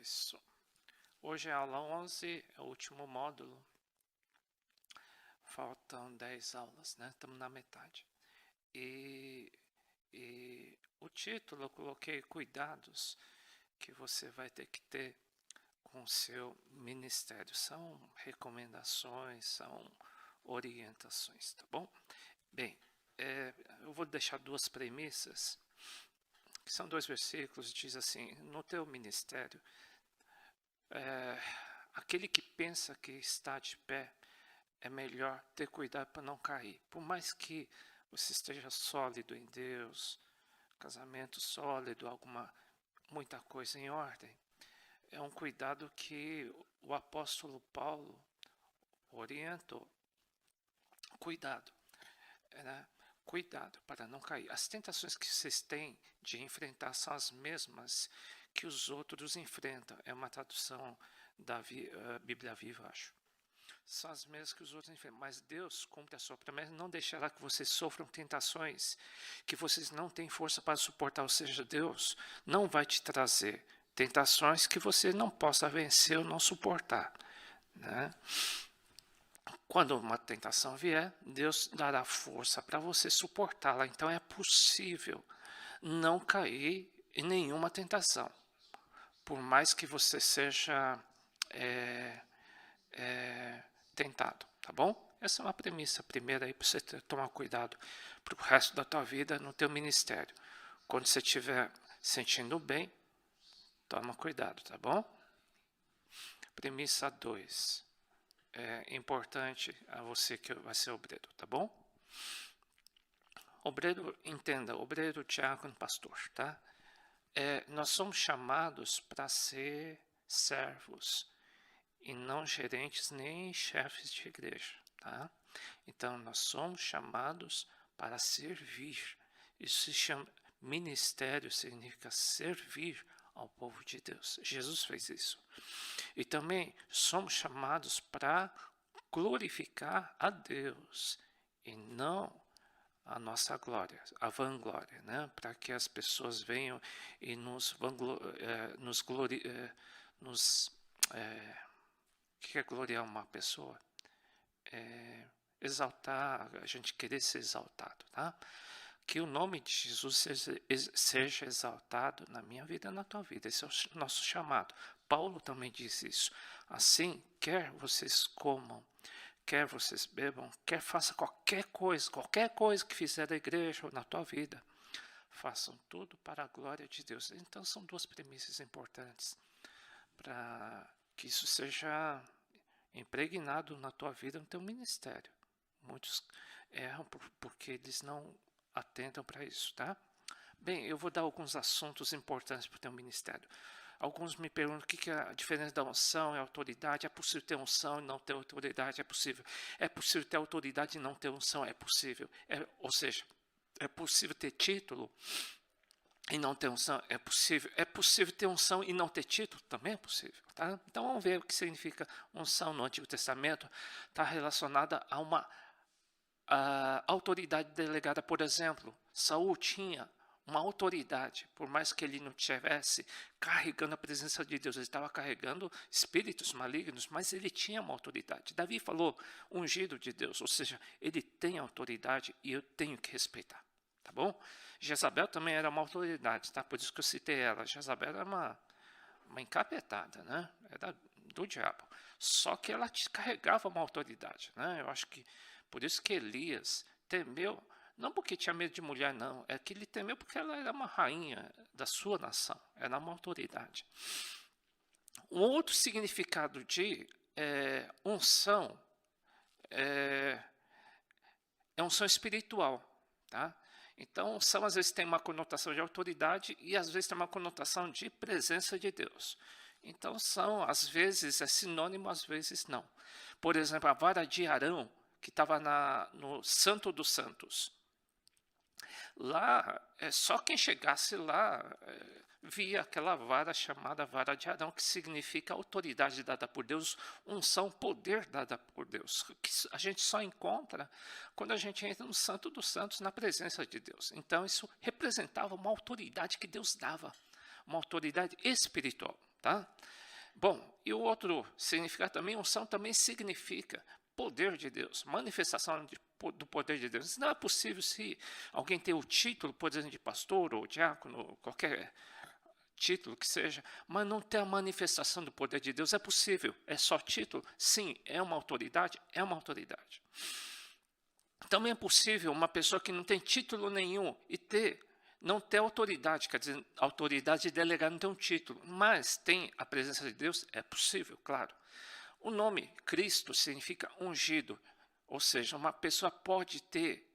Isso. Hoje é a aula 11, é o último módulo. Faltam 10 aulas, né? Estamos na metade. E o título eu coloquei cuidados que você vai ter que ter com o seu ministério. São recomendações, são orientações, tá bom? Bem, eu vou deixar duas premissas, que são 2 versículos, diz assim: no teu ministério, aquele que pensa que está de pé, é melhor ter cuidado para não cair. Por mais que você esteja sólido em Deus, casamento sólido, muita coisa em ordem, é um cuidado que o apóstolo Paulo orientou. Cuidado, né? Cuidado para não cair. As tentações que vocês têm de enfrentar são as mesmas que os outros enfrentam. É uma tradução da Bíblia Viva, acho. São as mesmas que os outros enfrentam. Mas Deus cumpre a sua promessa, não deixará que vocês sofram tentações que vocês não têm força para suportar. Ou seja, Deus não vai te trazer tentações que você não possa vencer ou não suportar, né? Quando uma tentação vier, Deus dará força para você suportá-la. Então é possível não cair em nenhuma tentação, por mais que você seja tentado, tá bom? Essa é uma premissa primeira aí para você tomar cuidado para o resto da tua vida no teu ministério. Quando você estiver sentindo bem, toma cuidado, tá bom? Premissa 2. É importante a você que vai ser obreiro, tá bom? Obreiro, entenda, obreiro, diácono, pastor, tá? Nós somos chamados para ser servos e não gerentes nem chefes de igreja, tá? Então, nós somos chamados para servir. Isso se chama ministério, significa servir ao povo de Deus. Jesus fez isso. E também somos chamados para glorificar a Deus e não a nossa glória, a vanglória, né? Para que as pessoas venham e o que é gloriar uma pessoa? Exaltar, a gente querer ser exaltado, tá? Que o nome de Jesus seja exaltado na minha vida e na tua vida. Esse é o nosso chamado. Paulo também disse isso. Assim, quer vocês comam, quer vocês bebam, quer façam qualquer coisa que fizer da igreja ou na tua vida, façam tudo para a glória de Deus. Então são 2 premissas importantes para que isso seja impregnado na tua vida, no teu ministério. Muitos erram porque eles não atentam para isso, tá? Bem, eu vou dar alguns assuntos importantes para o teu ministério. Alguns me perguntam o que é a diferença da unção e autoridade. É possível ter unção e não ter autoridade? É possível. É possível ter autoridade e não ter unção? É possível. Ou seja, é possível ter título e não ter unção? É possível. É possível ter unção e não ter título? Também é possível. Tá? Então vamos ver o que significa unção no Antigo Testamento. Está relacionada a uma autoridade delegada. Por exemplo, Saul tinha uma autoridade, por mais que ele não estivesse carregando a presença de Deus, ele estava carregando espíritos malignos, mas ele tinha uma autoridade. Davi falou, ungido de Deus, ou seja, ele tem autoridade e eu tenho que respeitar, tá bom? Jezabel também era uma autoridade, tá? Por isso que eu citei ela. Jezabel era uma encapetada, né? Era do diabo. Só que ela carregava uma autoridade, né? Eu acho que por isso que Elias temeu, não porque tinha medo de mulher, não. É que ele temeu porque ela era uma rainha da sua nação. Era uma autoridade. Um outro significado de unção é unção espiritual, tá? Então, unção às vezes tem uma conotação de autoridade e às vezes tem uma conotação de presença de Deus. Então, às vezes é sinônimo, às vezes não. Por exemplo, a vara de Arão, que estava no Santo dos Santos. Lá, só quem chegasse lá via aquela vara chamada vara de Arão, que significa autoridade dada por Deus, unção, poder dada por Deus, que a gente só encontra quando a gente entra no Santo dos Santos, na presença de Deus. Então isso representava uma autoridade que Deus dava, uma autoridade espiritual, tá? Bom, e o outro significado também, unção também significa poder de Deus, manifestação do poder de Deus. Isso não é possível se alguém tem o título, por exemplo, de pastor ou diácono, qualquer título que seja, mas não ter a manifestação do poder de Deus. É possível, é só título? Sim, é uma autoridade? É uma autoridade. Também é possível uma pessoa que não tem título nenhum e não ter autoridade, quer dizer, autoridade de delegar não tem um título, mas tem a presença de Deus? É possível, claro. O nome Cristo significa ungido, ou seja, uma pessoa pode ter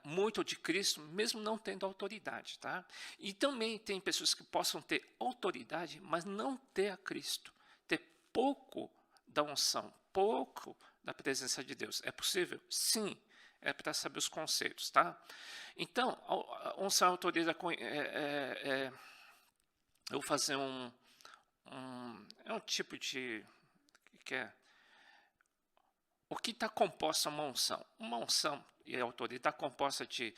muito de Cristo, mesmo não tendo autoridade. Tá? E também tem pessoas que possam ter autoridade, mas não ter a Cristo, ter pouco da unção, pouco da presença de Deus. É possível? Sim, é para saber os conceitos. Tá? Então, a unção e autoridade, eu vou fazer um tipo de... O que está composta uma unção? Uma unção e a autoridade está composta de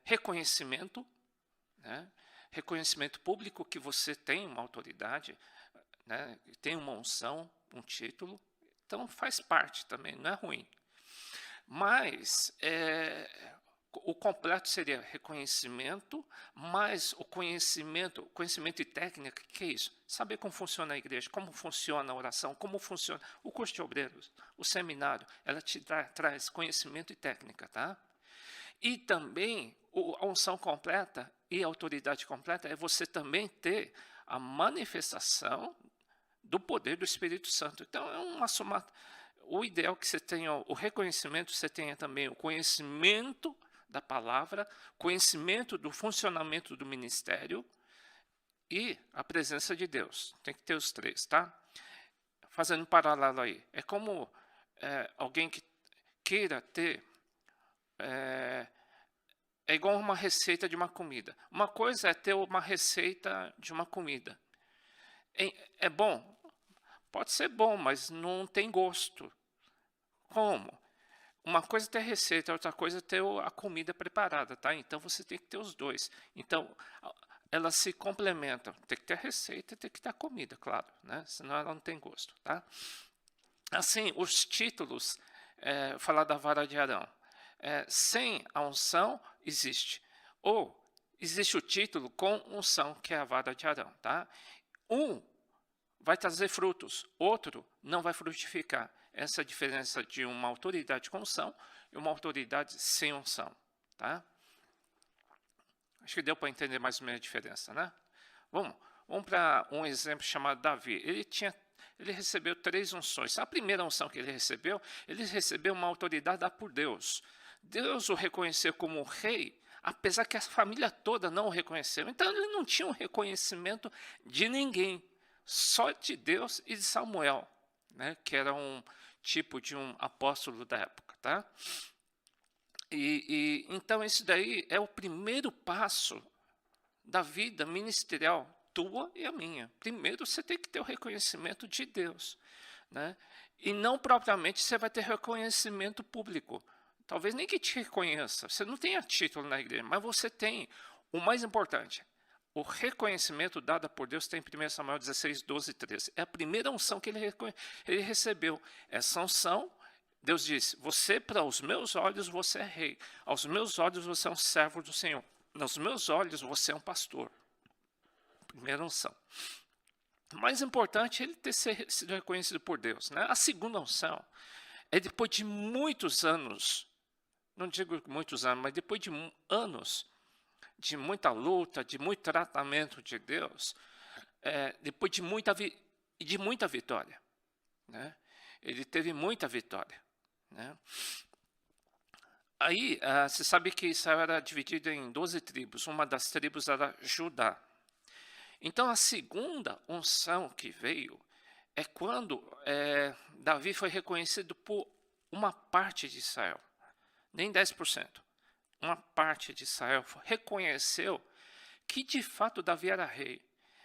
reconhecimento, né? Reconhecimento público que você tem uma autoridade, né? Tem uma unção, um título, então faz parte também, não é ruim. Mas o completo seria reconhecimento, mais o conhecimento e técnica. Que é isso? Saber como funciona a igreja, como funciona a oração, como funciona o curso de obreiros, o seminário. Ela te traz conhecimento e técnica, tá? E também a unção completa e a autoridade completa é você também ter a manifestação do poder do Espírito Santo. Então é uma soma. O ideal é que você tenha o reconhecimento, você tenha também o conhecimento da palavra, conhecimento do funcionamento do ministério e a presença de Deus. Tem que ter os três, tá? Fazendo um paralelo aí. É como alguém que queira ter... É igual uma receita de uma comida. Uma coisa é ter uma receita de uma comida. É bom? Pode ser bom, mas não tem gosto. Como? Uma coisa é ter receita, outra coisa é ter a comida preparada, tá? Então você tem que ter os dois. Então elas se complementam. Tem que ter a receita, tem que ter a comida, claro, né? Senão ela não tem gosto, tá? Assim, os títulos, falar da vara de Arão. Sem a unção existe. Ou existe o título com unção, que é a vara de Arão, tá? Um vai trazer frutos, outro não vai frutificar. Essa é a diferença de uma autoridade com unção e uma autoridade sem unção. Tá? Acho que deu para entender mais ou menos a diferença. Né? Vamos para um exemplo chamado Davi. Ele recebeu 3 unções. A primeira unção que ele recebeu uma autoridade dada por Deus. Deus o reconheceu como rei, apesar que a família toda não o reconheceu. Então ele não tinha um reconhecimento de ninguém. Só de Deus e de Samuel, né, que era um tipo de um apóstolo da época. Tá? Então, isso daí é o primeiro passo da vida ministerial tua e a minha. Primeiro, você tem que ter o reconhecimento de Deus. Né? E não propriamente você vai ter reconhecimento público. Talvez nem que te reconheça. Você não tenha título na igreja, mas você tem o mais importante. O reconhecimento dado por Deus tem em 1 Samuel 16, 12 e 13. É a primeira unção que ele recebeu. Essa unção, Deus disse, você, para os meus olhos, você é rei. Aos meus olhos, você é um servo do Senhor. Nos meus olhos, você é um pastor. Primeira unção. O mais importante é ele ter sido reconhecido por Deus. Né? A segunda unção é depois de muitos anos, não digo muitos anos, mas depois de anos, de muita luta, de muito tratamento de Deus, depois de muita vitória. Né? Ele teve muita vitória. Né? Aí, você sabe que Israel era dividido em 12 tribos, uma das tribos era Judá. Então, a segunda unção que veio é quando Davi foi reconhecido por uma parte de Israel, nem 10%. Uma parte de Israel reconheceu que de fato Davi era rei.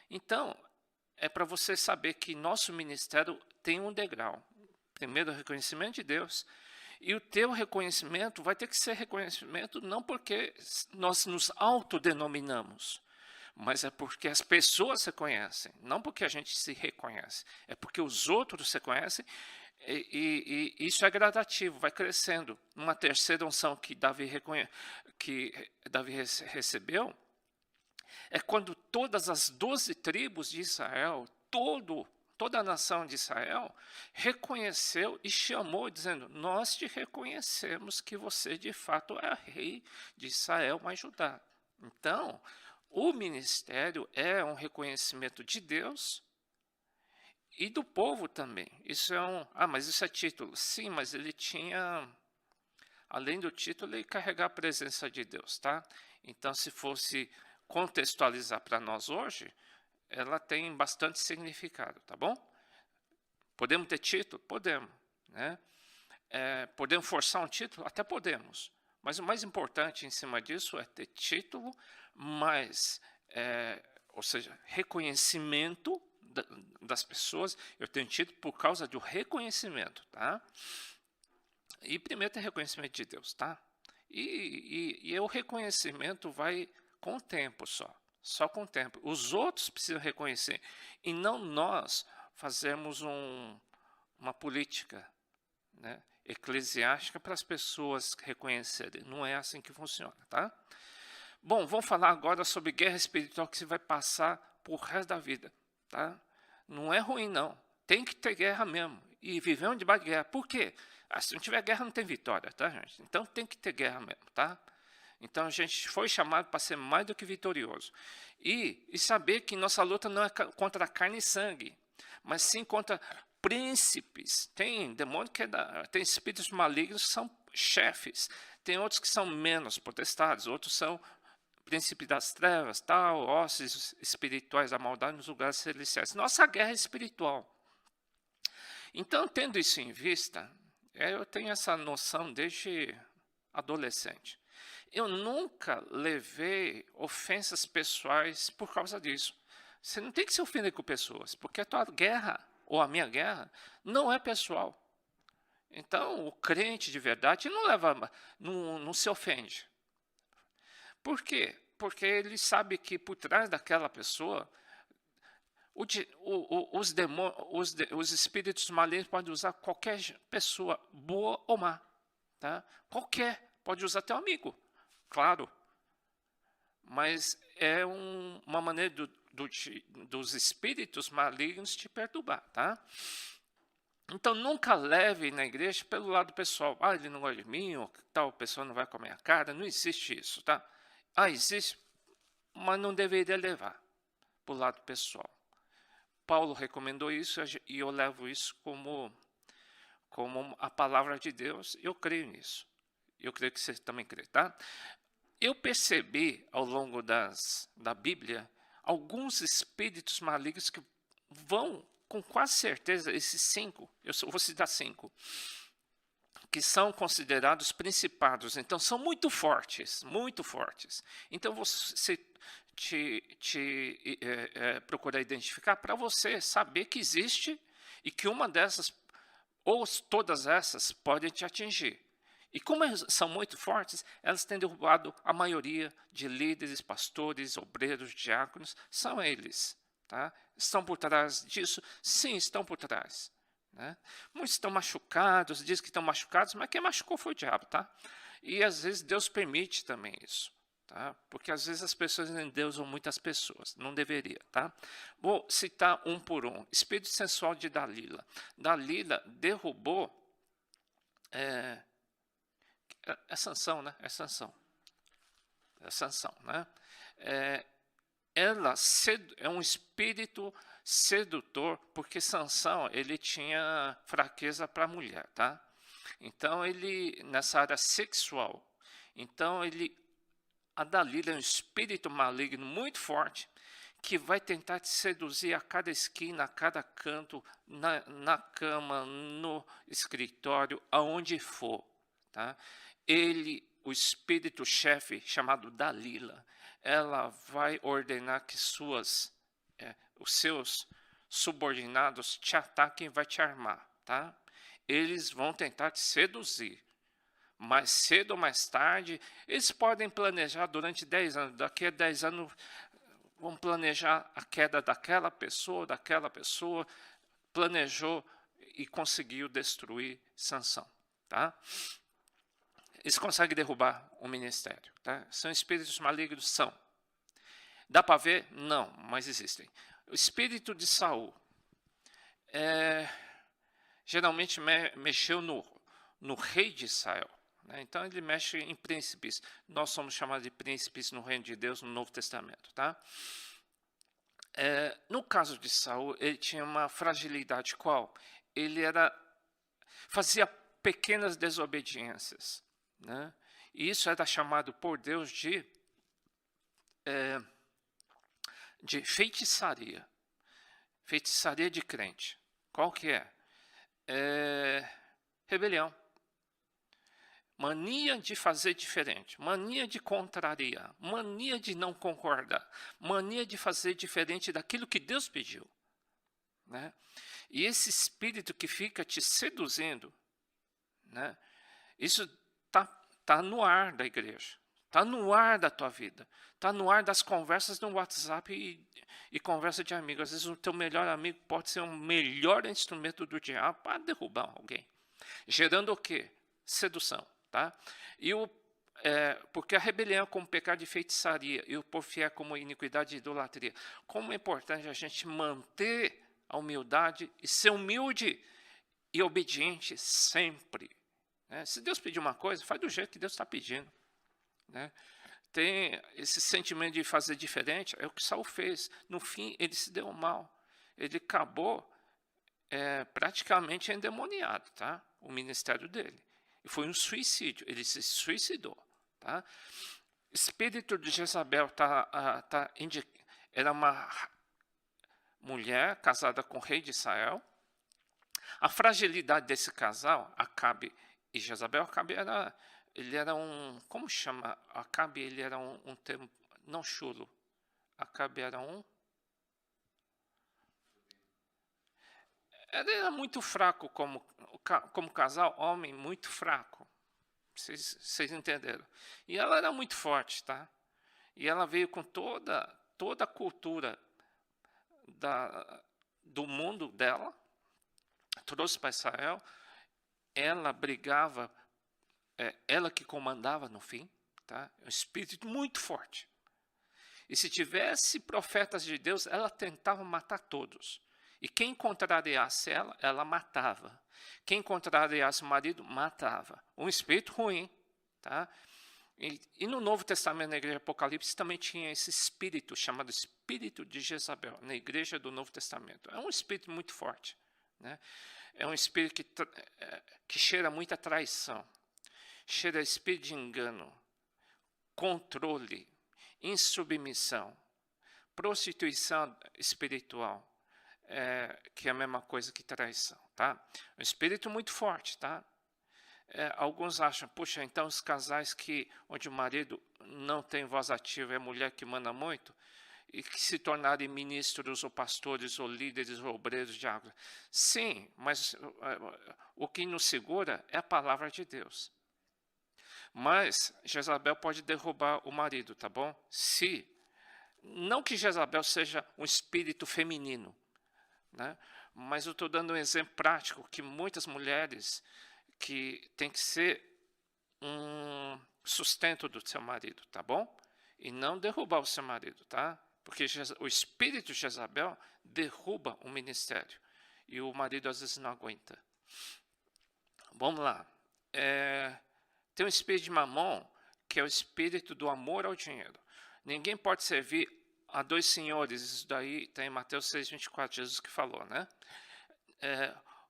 Então, é para você saber que nosso ministério tem um degrau. Primeiro, o reconhecimento de Deus. E o teu reconhecimento vai ter que ser reconhecimento não porque nós nos autodenominamos, mas é porque as pessoas se conhecem, não porque a gente se reconhece, é porque os outros se conhecem, e isso é gradativo, vai crescendo. Uma terceira unção que Davi recebeu é quando todas as 12 tribos de Israel, toda a nação de Israel, reconheceu e chamou, dizendo: nós te reconhecemos que você de fato é rei de Israel mais Judá. Então, o ministério é um reconhecimento de Deus e do povo também. Isso é mas isso é título. Sim, mas ele tinha, além do título, ele carregar a presença de Deus, tá? Então, se fosse contextualizar para nós hoje, ela tem bastante significado, tá bom? Podemos ter título? Podemos, né? Podemos forçar um título? Até podemos. Mas o mais importante em cima disso é ter título, ou seja, reconhecimento das pessoas. Eu tenho título por causa do reconhecimento, tá? E primeiro tem reconhecimento de Deus, tá? E o reconhecimento vai com o tempo só com o tempo. Os outros precisam reconhecer, e não nós fazermos uma política, né, eclesiástica para as pessoas reconhecerem. Não é assim que funciona, tá? Bom, vamos falar agora sobre guerra espiritual que você vai passar por resto da vida, tá? Não é ruim, não. Tem que ter guerra mesmo. E viver um debaixo de guerra. Por quê? Se não tiver guerra, não tem vitória, tá, gente? Então tem que ter guerra mesmo, tá? Então a gente foi chamado para ser mais do que vitorioso. E saber que nossa luta não é contra carne e sangue, mas sim contra príncipes. Tem demônio tem espíritos malignos que são chefes. Tem outros que são menos potestades, outros são príncipes das trevas, hostes espirituais da maldade nos lugares celestiais. Nossa guerra é espiritual. Então, tendo isso em vista, eu tenho essa noção desde adolescente. Eu nunca levei ofensas pessoais por causa disso. Você não tem que se ofender com pessoas, porque a tua guerra, ou a minha guerra, não é pessoal. Então, o crente de verdade não se ofende. Por quê? Porque ele sabe que por trás daquela pessoa, os espíritos malignos podem usar qualquer pessoa, boa ou má. Tá? Qualquer, pode usar teu amigo. Claro, mas é uma maneira dos espíritos malignos te perturbar, tá? Então, nunca leve na igreja pelo lado pessoal. Ele não gosta de mim, ou tal pessoa não vai com a minha cara. Não existe isso, tá? Existe, mas não deveria levar para o lado pessoal. Paulo recomendou isso e eu levo isso como a palavra de Deus. Eu creio nisso. Eu creio que você também crê, tá? Eu percebi ao longo da Bíblia alguns espíritos malignos que vão, com quase certeza, esses 5, eu vou citar 5, que são considerados principados. Então, são muito fortes, muito fortes. Então, você procurar identificar para você saber que existe e que uma dessas, ou todas essas, podem te atingir. E como são muito fortes, elas têm derrubado a maioria de líderes, pastores, obreiros, diáconos. São eles. Tá? Estão por trás disso? Sim, estão por trás. Né? Muitos estão machucados, dizem que estão machucados, mas quem machucou foi o diabo. Tá? E às vezes Deus permite também isso. Tá? Porque às vezes as pessoas endeusam muitas pessoas. Não deveria. Tá? Vou citar um por um. Espírito sensual de Dalila. Dalila derrubou... É Sansão, né? É Sansão. É Sansão, né? Ela é um espírito sedutor, porque Sansão, ele tinha fraqueza para a mulher, tá? Então, ele, nessa área sexual, então, a Dalila é um espírito maligno muito forte, que vai tentar te seduzir a cada esquina, a cada canto, na cama, no escritório, aonde for, tá? O espírito-chefe, chamado Dalila, ela vai ordenar que os seus subordinados te ataquem e vai te armar, tá? Eles vão tentar te seduzir. Mais cedo ou mais tarde, eles podem planejar durante 10 anos. Daqui a 10 anos, vamos planejar a queda daquela pessoa, planejou e conseguiu destruir Sansão. Tá? Eles conseguem derrubar o ministério. Tá? São espíritos malignos? São. Dá para ver? Não, mas existem. O espírito de Saul geralmente mexeu no rei de Israel. Né? Então ele mexe em príncipes. Nós somos chamados de príncipes no reino de Deus no Novo Testamento. Tá? No caso de Saul, ele tinha uma fragilidade. Qual? Ele fazia pequenas desobediências. Né? E isso era chamado por Deus de feitiçaria. Feitiçaria de crente. Qual que é? Rebelião. Mania de fazer diferente, mania de contrariar, mania de não concordar, mania de fazer diferente daquilo que Deus pediu. Né? E esse espírito que fica te seduzindo, né? Isso tá no ar da igreja, está no ar da tua vida, está no ar das conversas no WhatsApp e conversa de amigos. Às vezes o teu melhor amigo pode ser um melhor instrumento do diabo para derrubar alguém. Gerando o quê? Sedução. Tá? Porque a rebelião é como pecado de feitiçaria e o porfiar como iniquidade e idolatria. Como é importante a gente manter a humildade e ser humilde e obediente sempre. Né? Se Deus pedir uma coisa, faz do jeito que Deus está pedindo. Né? Tem esse sentimento de fazer diferente, é o que Saul fez. No fim, ele se deu mal. Ele acabou praticamente endemoniado, tá? O ministério dele. E foi um suicídio, ele se suicidou. Tá? Espírito de Jezabel era uma mulher casada com o rei de Israel. A fragilidade desse casal, Acabe e Jezabel, ele era um, como chama? Acabe, ele era um termo, não chulo. Acabe era ele era muito fraco como casal, homem muito fraco. Vocês entenderam? E ela era muito forte, tá? E ela veio com toda a cultura do mundo dela, trouxe para Israel. Ela brigava, ela que comandava no fim, tá? Um espírito muito forte. E se tivesse profetas de Deus, ela tentava matar todos. E quem contrariasse ela matava. Quem contrariasse o marido, matava. Um espírito ruim. Tá? E no Novo Testamento, na igreja de Apocalipse, também tinha esse espírito, chamado espírito de Jezabel, na igreja do Novo Testamento. É um espírito muito forte. Né? É um espírito que cheira muita traição. Cheira espírito de engano, controle, insubmissão, prostituição espiritual. Que é a mesma coisa que traição, tá? Um espírito muito forte, tá? Alguns acham, puxa, então os casais onde o marido não tem voz ativa, é a mulher que manda muito, e que se tornarem ministros ou pastores ou líderes ou obreiros de água. Sim, mas o que nos segura é a palavra de Deus. Mas Jezabel pode derrubar o marido, tá bom? Não que Jezabel seja um espírito feminino, né? Mas eu estou dando um exemplo prático que muitas mulheres que tem que ser um sustento do seu marido, tá bom? E não derrubar o seu marido, tá? Porque o espírito de Jezabel derruba o ministério e o marido às vezes não aguenta. Vamos lá. Tem o espírito de Mamon, que é o espírito do amor ao dinheiro. Ninguém pode servir a dois senhores, isso daí tem em Mateus 6,24, Jesus que falou, né?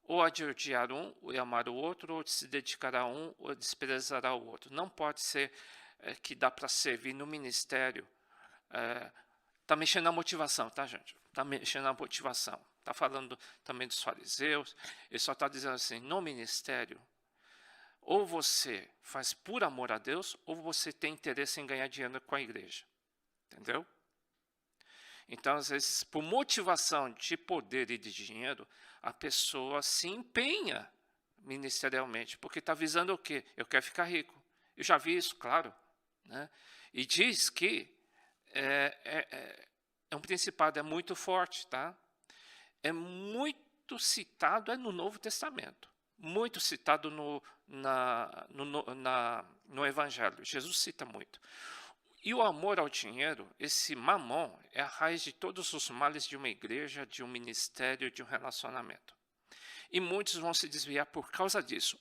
Ou há de odiar um, ou amar o outro, ou se dedicar a um, ou desprezará o outro. Não pode ser que dá para servir no ministério. Está mexendo na motivação, tá, gente? Está mexendo na motivação. Está falando também dos fariseus. Ele só está dizendo assim, no ministério, ou você faz por amor a Deus, ou você tem interesse em ganhar dinheiro com a igreja. Entendeu? Então, às vezes, por motivação de poder e de dinheiro, a pessoa se empenha ministerialmente, porque está visando o quê? Eu quero ficar rico. Eu já vi isso, claro. Né? E diz que é é um principado, é muito forte, tá? É muito citado no Novo Testamento, muito citado no Evangelho. Jesus cita muito. E o amor ao dinheiro, esse mamon, é a raiz de todos os males de uma igreja, de um ministério, de um relacionamento. E muitos vão se desviar por causa disso.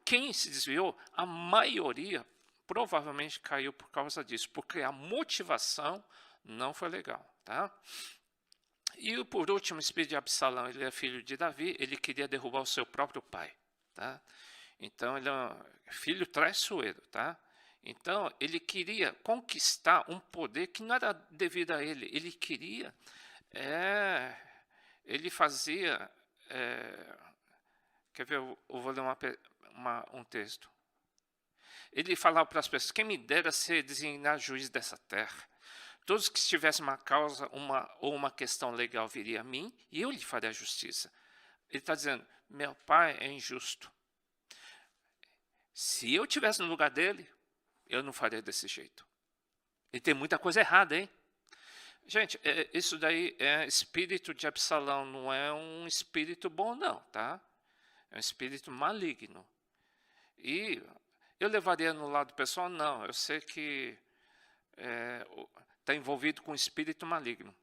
Quem se desviou, a maioria provavelmente caiu por causa disso, porque a motivação não foi legal, tá? E por último, o espírito de Absalão, ele é filho de Davi, ele queria derrubar o seu próprio pai, tá? Então ele é um filho traiçoeiro, tá? Então ele queria conquistar um poder que não era devido a ele, ele queria, ele fazia, quer ver, eu vou ler um texto. Ele falava para as pessoas, quem me dera ser designar juiz dessa terra. Todos que tivessem uma causa ou uma questão legal viria a mim e eu lhe faria a justiça. Ele está dizendo, meu pai é injusto. Se eu estivesse no lugar dele, eu não faria desse jeito. E tem muita coisa errada, hein? Gente, isso daí é espírito de Absalão, não é um espírito bom não, tá? É um espírito maligno. E eu levaria no lado pessoal? Não, eu sei que está envolvido com espírito maligno.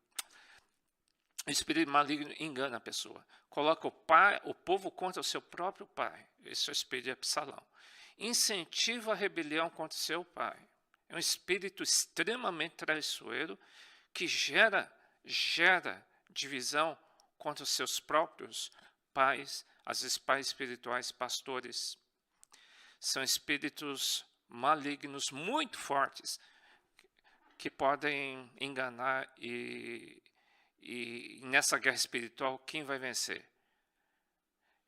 O espírito maligno engana a pessoa. Coloca o povo contra o seu próprio pai. Esse é o espírito de Absalão. Incentiva a rebelião contra o seu pai. É um espírito extremamente traiçoeiro que gera divisão contra os seus próprios pais, às vezes pais espirituais, pastores. São espíritos malignos muito fortes que podem enganar e nessa guerra espiritual, quem vai vencer?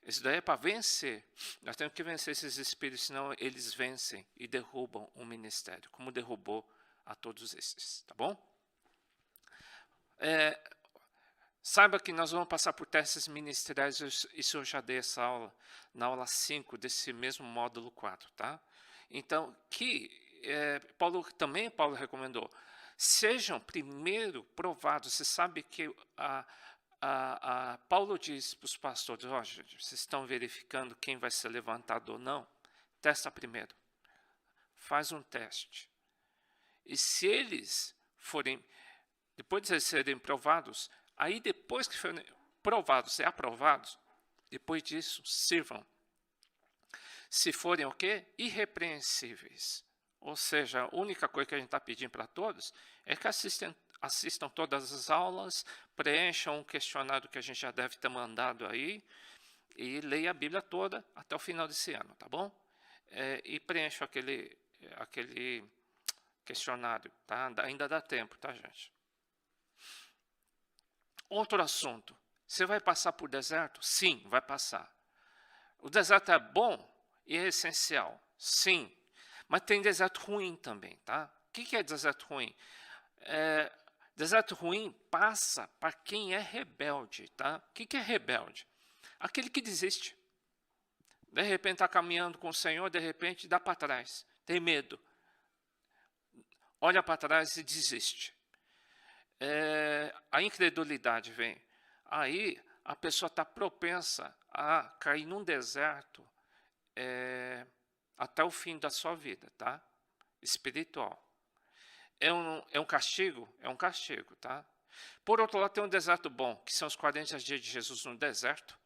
Isso daí é para vencer. Nós temos que vencer esses espíritos, senão eles vencem e derrubam o ministério, como derrubou a todos esses, tá bom? Saiba que nós vamos passar por testes ministeriais, isso eu já dei essa aula, na aula 5 desse mesmo módulo 4, tá? Então, Paulo recomendou, sejam primeiro provados. Você sabe que Paulo diz para os pastores, vocês estão verificando quem vai ser levantado ou não? Testa primeiro. Faz um teste. E se eles forem, depois de serem provados, aí depois que forem provados e aprovados, depois disso, sirvam. Se forem o quê? Irrepreensíveis. Ou seja, a única coisa que a gente está pedindo para todos é que assistam todas as aulas, preencham um questionário que a gente já deve ter mandado aí, e leia a Bíblia toda até o final desse ano, tá bom? E preencham aquele questionário, tá? Ainda dá tempo, tá, gente? Outro assunto. Você vai passar por deserto? Sim, vai passar. O deserto é bom e é essencial? Sim. Mas tem deserto ruim também, tá? O que é deserto ruim? Deserto ruim passa para quem é rebelde, tá? O que é rebelde? Aquele que desiste. De repente está caminhando com o Senhor, de repente dá para trás, tem medo. Olha para trás e desiste. A incredulidade vem. Aí a pessoa está propensa a cair num deserto até o fim da sua vida, tá? Espiritual. É um castigo? É um castigo, tá? Por outro lado, tem um deserto bom, que são os 40 dias de Jesus no deserto,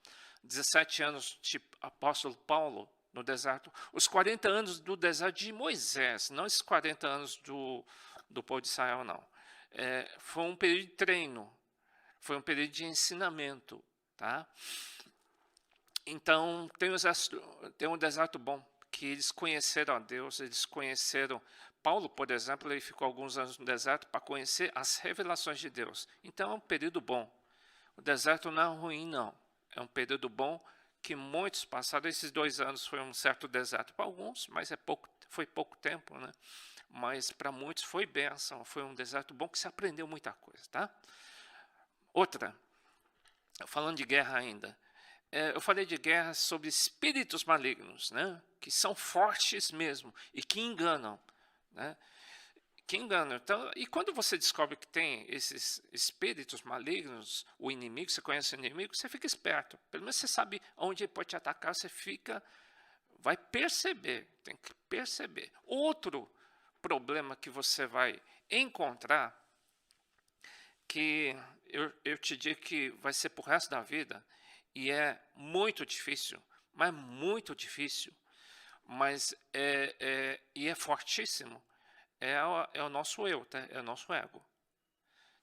17 anos de apóstolo Paulo no deserto, os 40 anos do deserto de Moisés, não esses 40 anos do povo de Israel, não. Foi um período de treino, foi um período de ensinamento, tá? Então, tem um deserto bom, que eles conheceram a Deus, eles conheceram. Paulo, por exemplo, ele ficou alguns anos no deserto para conhecer as revelações de Deus. Então, é um período bom. O deserto não é ruim, não. É um período bom que muitos passaram. Esses 2 anos foi um certo deserto para alguns, mas foi pouco tempo, né? Mas para muitos foi bênção, foi um deserto bom que se aprendeu muita coisa, tá? Outra, falando de guerra ainda. Eu falei de guerra sobre espíritos malignos, né? Que são fortes mesmo e que enganam, né? Que engano. Então, e quando você descobre que tem esses espíritos malignos, o inimigo, você conhece o inimigo, você fica esperto. Pelo menos você sabe onde ele pode te atacar, você vai perceber, tem que perceber. Outro problema que você vai encontrar, que eu te digo que vai ser pro resto da vida, e é muito difícil, mas e é fortíssimo, é o nosso eu, tá? É o nosso ego.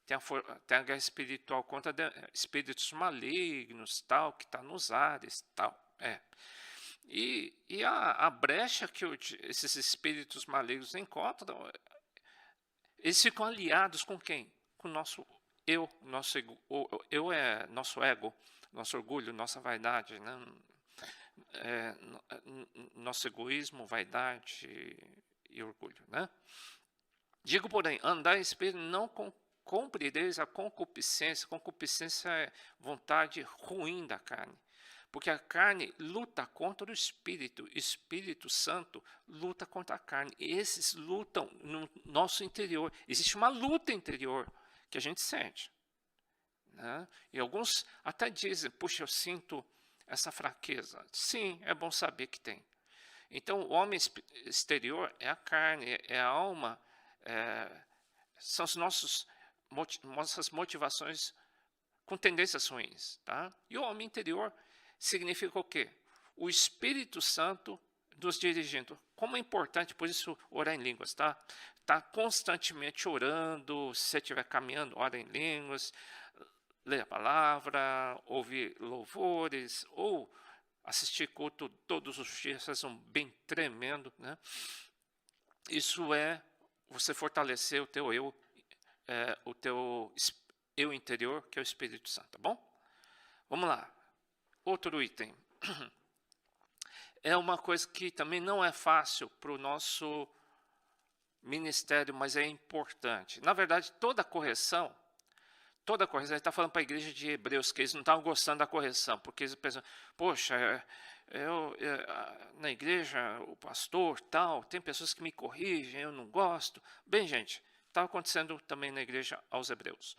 Tem a guerra espiritual contra espíritos malignos, tal, que está nos ares, tal. E a brecha que esses espíritos malignos encontram, eles ficam aliados com quem? Com o nosso eu, nosso ego, eu é nosso ego, nosso orgulho, nossa vaidade, né? Nosso egoísmo, vaidade e orgulho, né? Digo, porém, andar em espírito não compreendeis a concupiscência. Concupiscência é vontade ruim da carne. Porque a carne luta contra o Espírito Santo luta contra a carne. E esses lutam no nosso interior. Existe uma luta interior que a gente sente, né? E alguns até dizem, puxa, eu sinto essa fraqueza. Sim, é bom saber que tem. Então, o homem exterior é a carne, é a alma, são as nossas motivações com tendências ruins, tá? E o homem interior significa o quê? O Espírito Santo nos dirigindo. Como é importante, por isso, orar em línguas, tá? Tá constantemente orando, se você estiver caminhando, ora em línguas, ler a palavra, ouvir louvores, ou assistir culto todos os dias, faz um bem tremendo, né? Isso é você fortalecer o teu eu, o teu eu interior, que é o Espírito Santo, tá bom? Vamos lá. Outro item. É uma coisa que também não é fácil para o nosso ministério, mas é importante. Na verdade, toda correção, ele está falando para a igreja de Hebreus, que eles não estavam gostando da correção, porque eles pensam, poxa, na igreja, o pastor, tal, tem pessoas que me corrigem, eu não gosto. Bem, gente, estava acontecendo também na igreja aos Hebreus.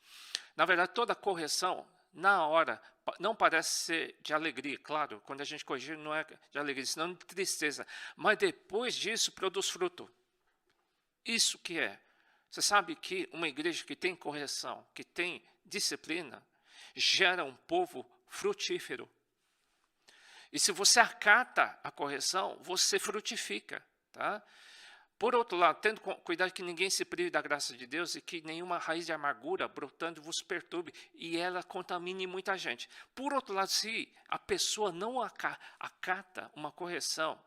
Na verdade, toda correção, na hora, não parece ser de alegria, claro, quando a gente corrige não é de alegria, senão de tristeza, mas depois disso produz fruto. Isso que é. Você sabe que uma igreja que tem correção, que tem disciplina, gera um povo frutífero. E se você acata a correção, você frutifica, tá? Por outro lado, tendo cuidado que ninguém se prive da graça de Deus e que nenhuma raiz de amargura brotando vos perturbe e ela contamine muita gente. Por outro lado, se a pessoa não acata uma correção,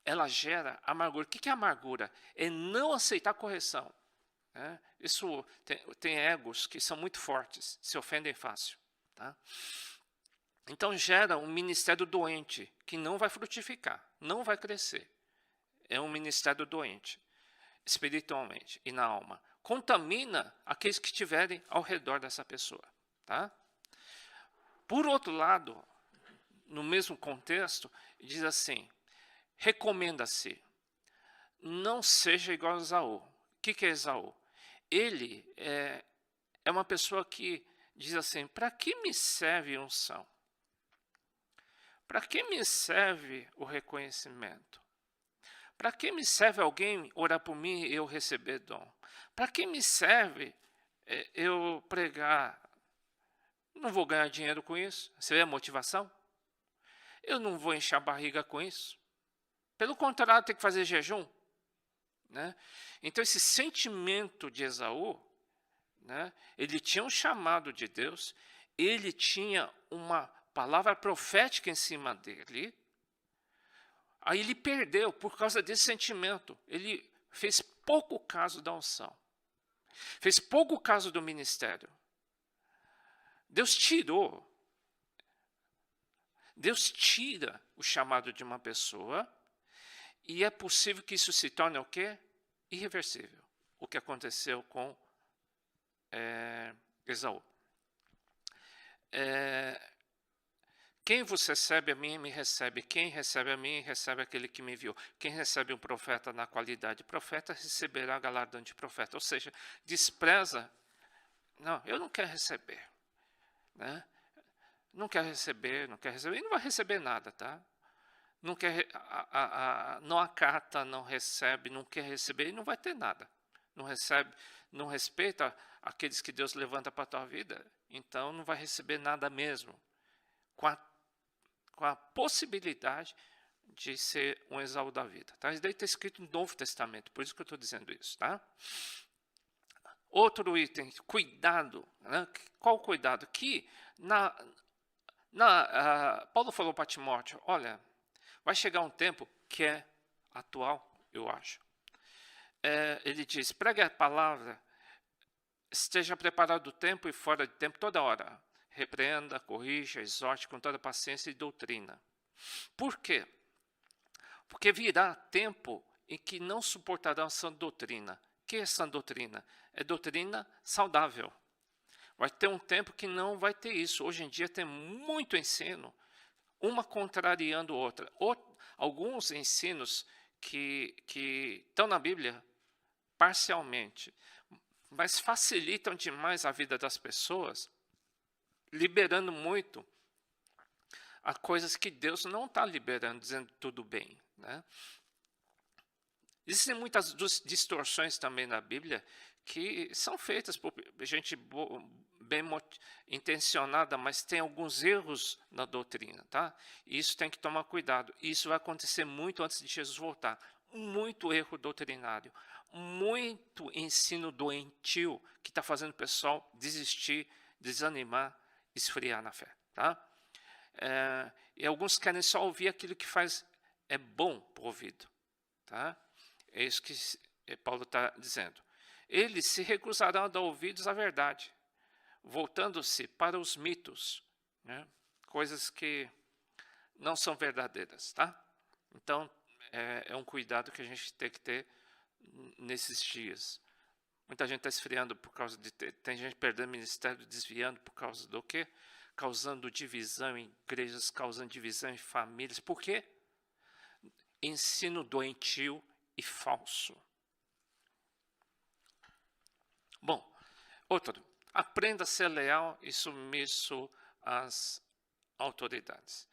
ela gera amargura. O que é amargura? É não aceitar correção. Né? Isso tem egos que são muito fortes, se ofendem fácil. Tá? Então gera um ministério doente que não vai frutificar, não vai crescer. É um ministério doente, espiritualmente e na alma. Contamina aqueles que estiverem ao redor dessa pessoa. Tá? Por outro lado, no mesmo contexto, diz assim, recomenda-se, não seja igual a Esaú. O que é Esaú? Ele é uma pessoa que diz assim, para que me serve unção? Para que me serve o reconhecimento? Para que me serve alguém orar por mim e eu receber dom? Para que me serve eu pregar? Não vou ganhar dinheiro com isso. Você vê a motivação? Eu não vou encher a barriga com isso. Pelo contrário, tem que fazer jejum. Né? Então, esse sentimento de Esaú, né, ele tinha um chamado de Deus, ele tinha uma palavra profética em cima dele. Aí ele perdeu por causa desse sentimento. Ele fez pouco caso da unção. Fez pouco caso do ministério. Deus tira o chamado de uma pessoa e é possível que isso se torne o quê? Irreversível. O que aconteceu com Esaú. Quem vos recebe a mim, me recebe. Quem recebe a mim, recebe aquele que me enviou. Quem recebe um profeta na qualidade de profeta, receberá galardão de profeta. Ou seja, despreza. Não, eu não quero receber. Né? Não quer receber, e não vai receber nada, tá? Não quer, não acata, não recebe, não quer receber e não vai ter nada. Não recebe, não respeita aqueles que Deus levanta para a tua vida, então não vai receber nada mesmo. Com a possibilidade de ser um exalto da vida. Tá? Isso daí está escrito no Novo Testamento, por isso que eu estou dizendo isso. Tá? Outro item, cuidado. Né? Qual cuidado? Que Paulo falou para Timóteo, olha, vai chegar um tempo que é atual, eu acho. Ele diz, pregue a palavra, esteja preparado do tempo e fora de tempo toda hora. Repreenda, corrija, exorte com toda paciência e doutrina. Por quê? Porque virá tempo em que não suportarão a sã doutrina. O que é sã doutrina? É doutrina saudável. Vai ter um tempo que não vai ter isso. Hoje em dia tem muito ensino, uma contrariando a outra. Alguns ensinos que estão na Bíblia parcialmente, mas facilitam demais a vida das pessoas, liberando muito a coisas que Deus não está liberando, dizendo tudo bem. Né? Existem muitas distorções também na Bíblia que são feitas por gente bem intencionada, mas tem alguns erros na doutrina. Tá? E isso tem que tomar cuidado. Isso vai acontecer muito antes de Jesus voltar. Muito erro doutrinário, muito ensino doentio que está fazendo o pessoal desistir, desanimar, esfriar na fé. Tá? E alguns querem só ouvir aquilo que é bom para o ouvido. Tá? É isso que Paulo está dizendo. Eles se recusarão a dar ouvidos à verdade, voltando-se para os mitos, né? Coisas que não são verdadeiras. Tá? Então, é um cuidado que a gente tem que ter nesses dias. Muita gente está esfriando por causa de... Tem gente perdendo ministério, desviando por causa do quê? Causando divisão em igrejas, causando divisão em famílias. Por quê? Ensino doentio e falso. Bom, outro. Aprenda a ser leal e submisso às autoridades.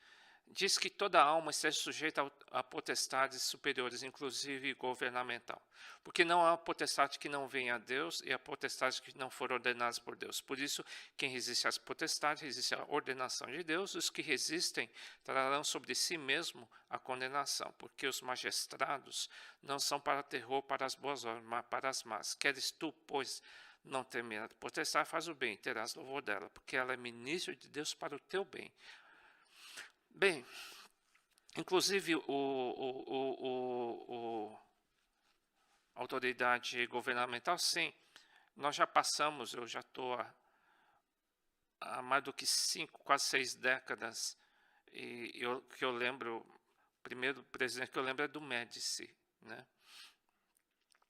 Diz que toda alma esteja sujeita a potestades superiores, inclusive governamental. Porque não há potestade que não venha a Deus e há potestades que não foram ordenadas por Deus. Por isso, quem resiste às potestades, resiste à ordenação de Deus. Os que resistem trarão sobre si mesmo a condenação. Porque os magistrados não são para terror para as boas obras, mas para as más. Queres tu, pois, não temer a potestade, faz o bem, terás louvor dela. Porque ela é ministro de Deus para o teu bem. Bem, inclusive a autoridade governamental, sim, nós já passamos, eu já estou há mais do que 5, quase 6 décadas, e que eu lembro, o primeiro presidente que eu lembro é do Médici, né?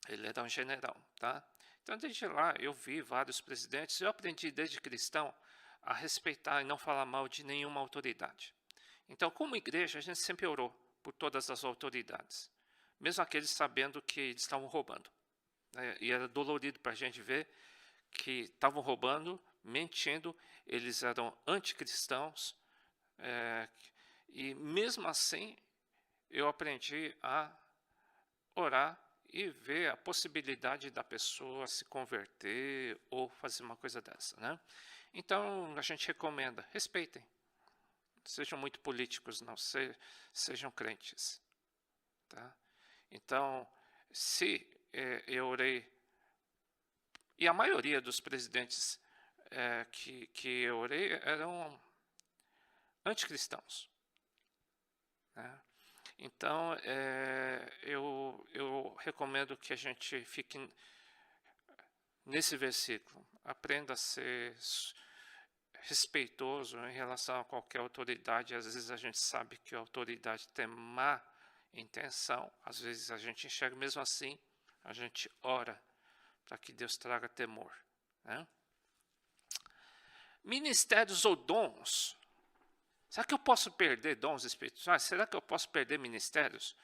Ele era um general, tá? Então, desde lá, eu vi vários presidentes, eu aprendi desde cristão a respeitar e não falar mal de nenhuma autoridade. Então, como igreja, a gente sempre orou por todas as autoridades, mesmo aqueles sabendo que eles estavam roubando. E era dolorido para a gente ver que estavam roubando, mentindo, eles eram anticristãos, e mesmo assim eu aprendi a orar e ver a possibilidade da pessoa se converter ou fazer uma coisa dessa. Né? Então, a gente recomenda, respeitem. Sejam muito políticos, não, sejam crentes. Tá? Então, se eu orei, e a maioria dos presidentes que eu orei eram anticristãos. Né? Então, eu recomendo que a gente fique nesse versículo, aprenda a ser respeitoso em relação a qualquer autoridade. Às vezes a gente sabe que a autoridade tem má intenção, às vezes a gente enxerga, mesmo assim a gente ora para que Deus traga temor. Né? Ministérios ou dons. Será que eu posso perder dons espirituais? Será que eu posso perder ministérios?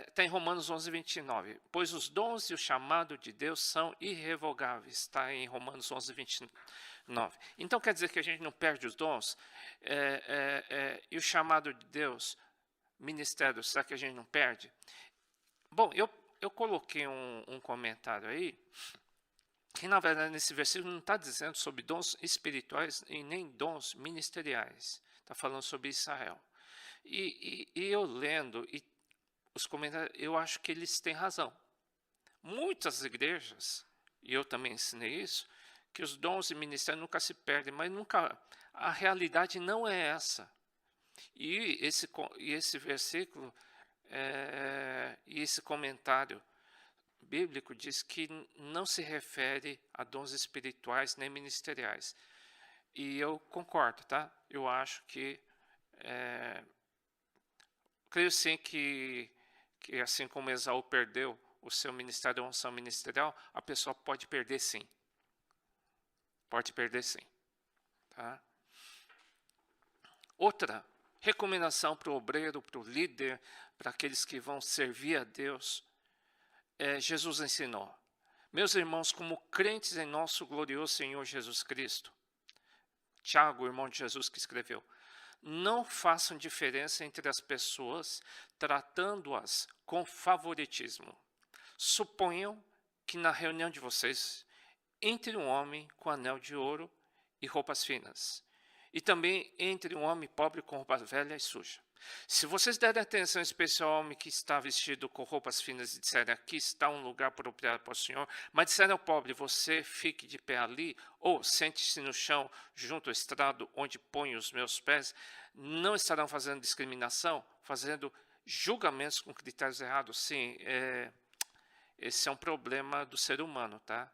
Está em Romanos 11, 29. Pois os dons e o chamado de Deus são irrevogáveis. Está em Romanos 11, 29. Então quer dizer que a gente não perde os dons? E o chamado de Deus, ministério, será que a gente não perde? Bom, eu coloquei um comentário aí, que na verdade nesse versículo não está dizendo sobre dons espirituais e nem dons ministeriais. Está falando sobre Israel. E eu lendo os comentários, eu acho que eles têm razão. Muitas igrejas, e eu também ensinei isso, que os dons e ministérios nunca se perdem, mas nunca, a realidade não é essa. E esse versículo, e esse comentário bíblico diz que não se refere a dons espirituais nem ministeriais. E eu concordo, tá? Eu acho que creio sim que assim como Esaú perdeu o seu ministério ou unção ministerial, a pessoa pode perder sim. Pode perder sim. Tá? Outra recomendação para o obreiro, para o líder, para aqueles que vão servir a Deus, Jesus ensinou. Meus irmãos, como crentes em nosso glorioso Senhor Jesus Cristo, Tiago, irmão de Jesus, que escreveu, não façam diferença entre as pessoas, tratando-as com favoritismo. Suponham que na reunião de vocês entre um homem com anel de ouro e roupas finas, e também entre um homem pobre com roupa velha e suja. Se vocês derem atenção especial ao homem que está vestido com roupas finas e disserem, aqui está um lugar apropriado para o Senhor, mas disserem ao pobre, você fique de pé ali, ou sente-se no chão junto ao estrado onde ponho os meus pés, não estarão fazendo discriminação, fazendo julgamentos com critérios errados? Sim, esse é um problema do ser humano, tá?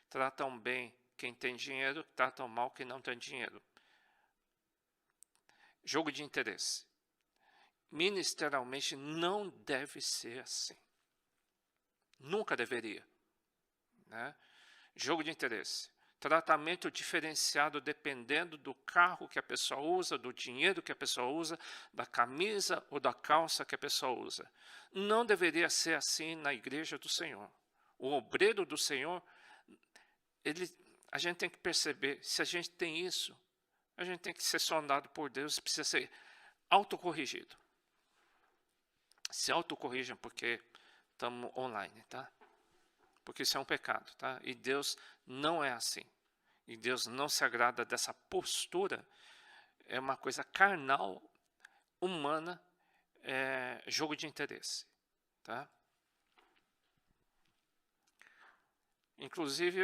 Tratam bem quem tem dinheiro, tratam mal quem não tem dinheiro. Jogo de interesse. Ministerialmente não deve ser assim. Nunca deveria. Né? Jogo de interesse. Tratamento diferenciado dependendo do carro que a pessoa usa, do dinheiro que a pessoa usa, da camisa ou da calça que a pessoa usa. Não deveria ser assim na igreja do Senhor. O obreiro do Senhor, a gente tem que perceber, se a gente tem isso, a gente tem que ser sondado por Deus, precisa ser autocorrigido. Se autocorrijam porque estamos online, tá? Porque isso é um pecado, tá? E Deus não é assim. E Deus não se agrada dessa postura. É uma coisa carnal, humana, jogo de interesse, tá? Inclusive,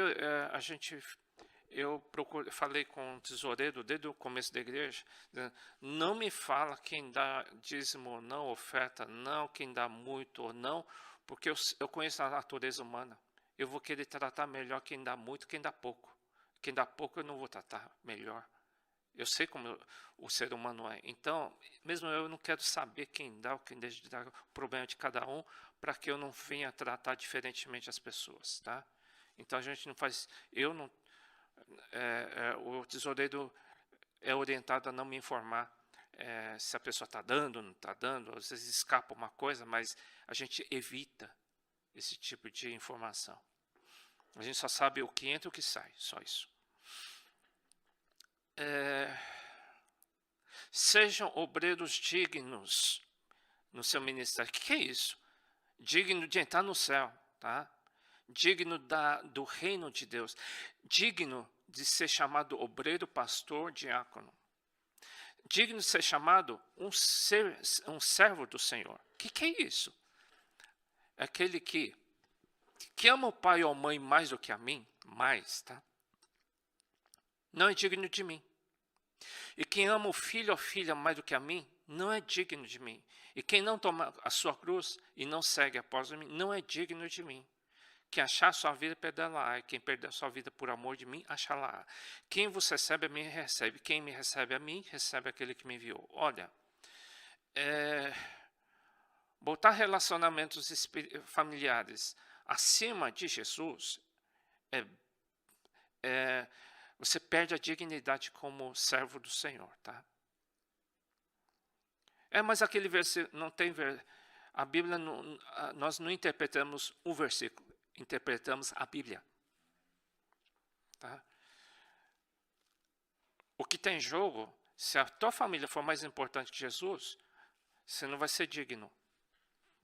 eu falei com o tesoureiro desde o começo da igreja, dizendo, não me fala quem dá dízimo ou não, oferta não, quem dá muito ou não, porque eu conheço a natureza humana. Eu vou querer tratar melhor quem dá muito, quem dá pouco. Quem dá pouco eu não vou tratar melhor. Eu sei como o ser humano é. Então, mesmo eu não quero saber quem dá ou quem deixa de dar, o problema de cada um, para que eu não venha tratar diferentemente as pessoas, tá? Então a gente não faz, o tesoureiro é orientado a não me informar se a pessoa está dando ou não está dando, às vezes escapa uma coisa, mas a gente evita esse tipo de informação. A gente só sabe o que entra e o que sai, só isso. Sejam obreiros dignos no seu ministério. O que é isso? Digno de entrar no céu, tá? Digno do reino de Deus, digno de ser chamado obreiro, pastor, diácono, digno de ser chamado um servo do Senhor. O que é isso? É aquele que ama o pai ou a mãe mais do que a mim, tá? Não é digno de mim. E quem ama o filho ou filha mais do que a mim, não é digno de mim. E quem não toma a sua cruz e não segue após mim, não é digno de mim. Quem achar sua vida, perderá. E quem perder sua vida por amor de mim, achará. Quem vos recebe, a mim recebe. Quem me recebe a mim, recebe aquele que me enviou. Olha, botar relacionamentos familiares acima de Jesus Você perde a dignidade como servo do Senhor, tá? Mas aquele versículo não tem... A Bíblia, nós não interpretamos o versículo, interpretamos a Bíblia. Tá? O que tem em jogo, se a tua família for mais importante que Jesus, você não vai ser digno.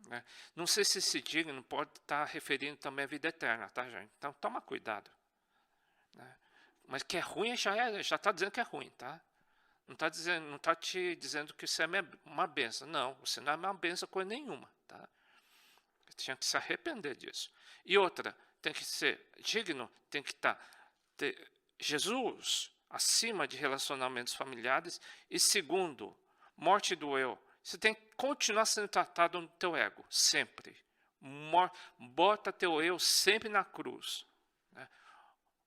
Né? Não sei se esse digno pode estar referindo também à vida eterna, tá, gente? Então toma cuidado. Né? Mas que é ruim, já está dizendo que é ruim, tá? Não está te dizendo que você é uma benção. Não, você não é uma benção coisa nenhuma. Tá? Tinha que se arrepender disso. E outra, tem que ser digno, tem que ter Jesus acima de relacionamentos familiares. E segundo, morte do eu. Você tem que continuar sendo tratado no teu ego, sempre. Bota teu eu sempre na cruz. Né?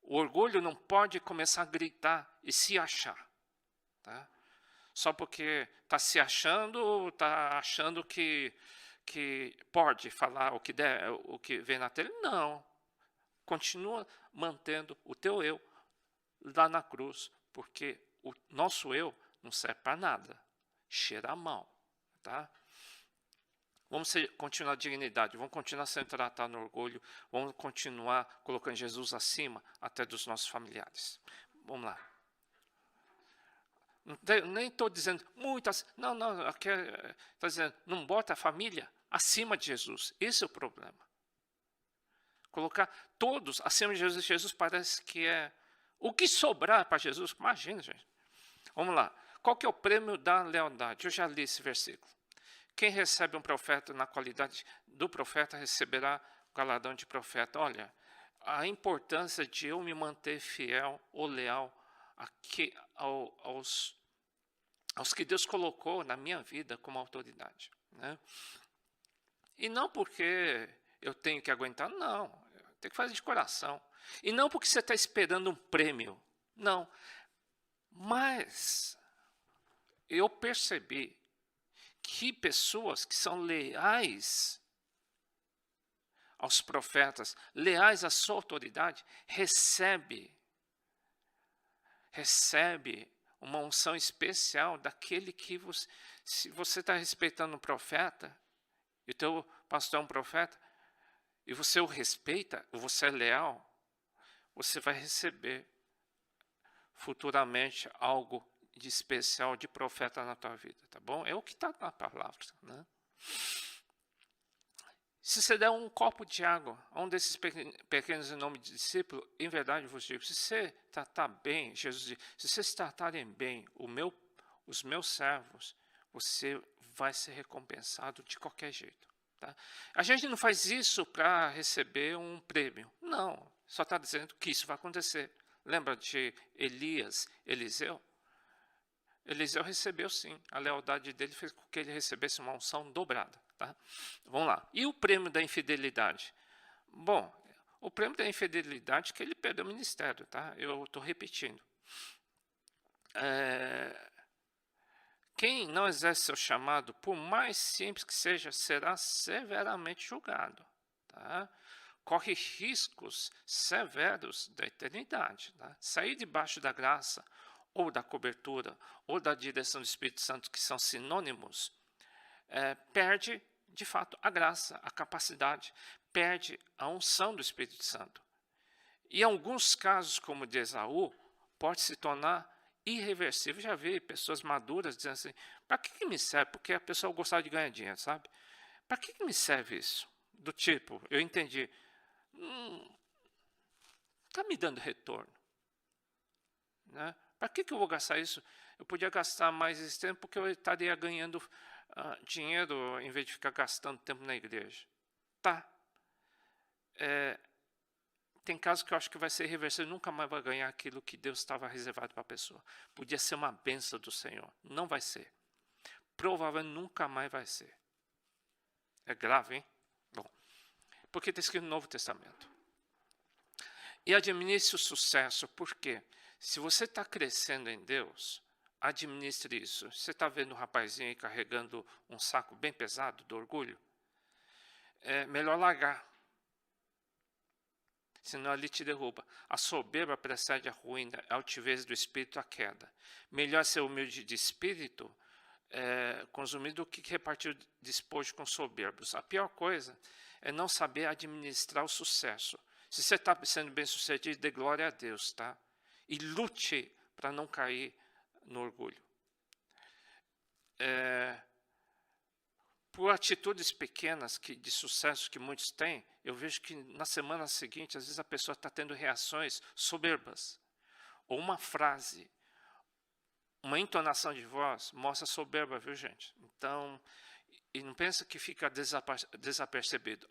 O orgulho não pode começar a gritar e se achar. Tá? Só porque está se achando, está achando que pode falar o que vem na tela. Não. Continua mantendo o teu eu lá na cruz, porque o nosso eu não serve para nada. Cheira mal. Tá? Vamos continuar a dignidade, vamos continuar sendo tratados no orgulho, vamos continuar colocando Jesus acima até dos nossos familiares. Vamos lá. Nem estou dizendo muitas, não, aqui está dizendo, não bota a família acima de Jesus. Esse é o problema. Colocar todos acima de Jesus. Jesus parece que é o que sobrar para Jesus. Imagina, gente. Vamos lá. Qual que é o prêmio da lealdade? Eu já li esse versículo. Quem recebe um profeta na qualidade do profeta receberá o galardão de profeta. Olha, a importância de eu me manter fiel ou leal aos que Deus colocou na minha vida como autoridade. Né? E não porque eu tenho que aguentar, não. Eu tenho que fazer de coração. E não porque você está esperando um prêmio. Não. Mas eu percebi que pessoas que são leais aos profetas, leais à sua autoridade, recebe uma unção especial daquele que você, se você está respeitando um profeta, e o teu pastor é um profeta, e você o respeita, você é leal, você vai receber futuramente algo de especial, de profeta na tua vida, tá bom? É o que está na palavra, né? Se você der um copo de água a um desses pequenos em nome de discípulo, em verdade vos digo, se você tratar bem, Jesus diz, se vocês tratarem bem os meus servos, você vai ser recompensado de qualquer jeito. Tá? A gente não faz isso para receber um prêmio. Não, só está dizendo que isso vai acontecer. Lembra de Eliseu? Eliseu recebeu sim, a lealdade dele fez com que ele recebesse uma unção dobrada. Tá? Vamos lá. E o prêmio da infidelidade? Bom, o prêmio da infidelidade é que ele perdeu o ministério. Tá? Eu estou repetindo. Quem não exerce seu chamado, por mais simples que seja, será severamente julgado. Tá? Corre riscos severos da eternidade. Tá? Sair debaixo da graça, ou da cobertura, ou da direção do Espírito Santo, que são sinônimos, perde, de fato, a graça, a capacidade, perde a unção do Espírito Santo. E em alguns casos, como o de Esaú, pode se tornar irreversível. Já vi pessoas maduras dizendo assim, para que me serve? Porque a pessoa gostava de ganhar dinheiro, sabe? Para que me serve isso? Do tipo, eu entendi, está me dando retorno. Né? Para que eu vou gastar isso? Eu podia gastar mais esse tempo porque eu estaria ganhando dinheiro em vez de ficar gastando tempo na igreja. Tá. Tem casos que eu acho que vai ser irreversível, nunca mais vai ganhar aquilo que Deus estava reservado para a pessoa. Podia ser uma bênção do Senhor. Não vai ser. Provavelmente nunca mais vai ser. É grave, hein? Bom, porque está escrito no Novo Testamento. E administre o sucesso, por quê? Se você está crescendo em Deus, administre isso. Você está vendo um rapazinho aí carregando um saco bem pesado do orgulho? É melhor largar. senão ele te derruba. A soberba precede a ruína, a altivez do espírito a queda. Melhor ser humilde de espírito, consumido, do que repartir despojo com soberbos. A pior coisa é não saber administrar o sucesso. Se você está sendo bem sucedido, dê glória a Deus, tá? E lute para não cair no orgulho. Por atitudes pequenas de sucesso que muitos têm, eu vejo que na semana seguinte, às vezes a pessoa está tendo reações soberbas. Ou uma frase, uma entonação de voz mostra soberba, viu, gente? Então, e não pensa que fica desapercebido.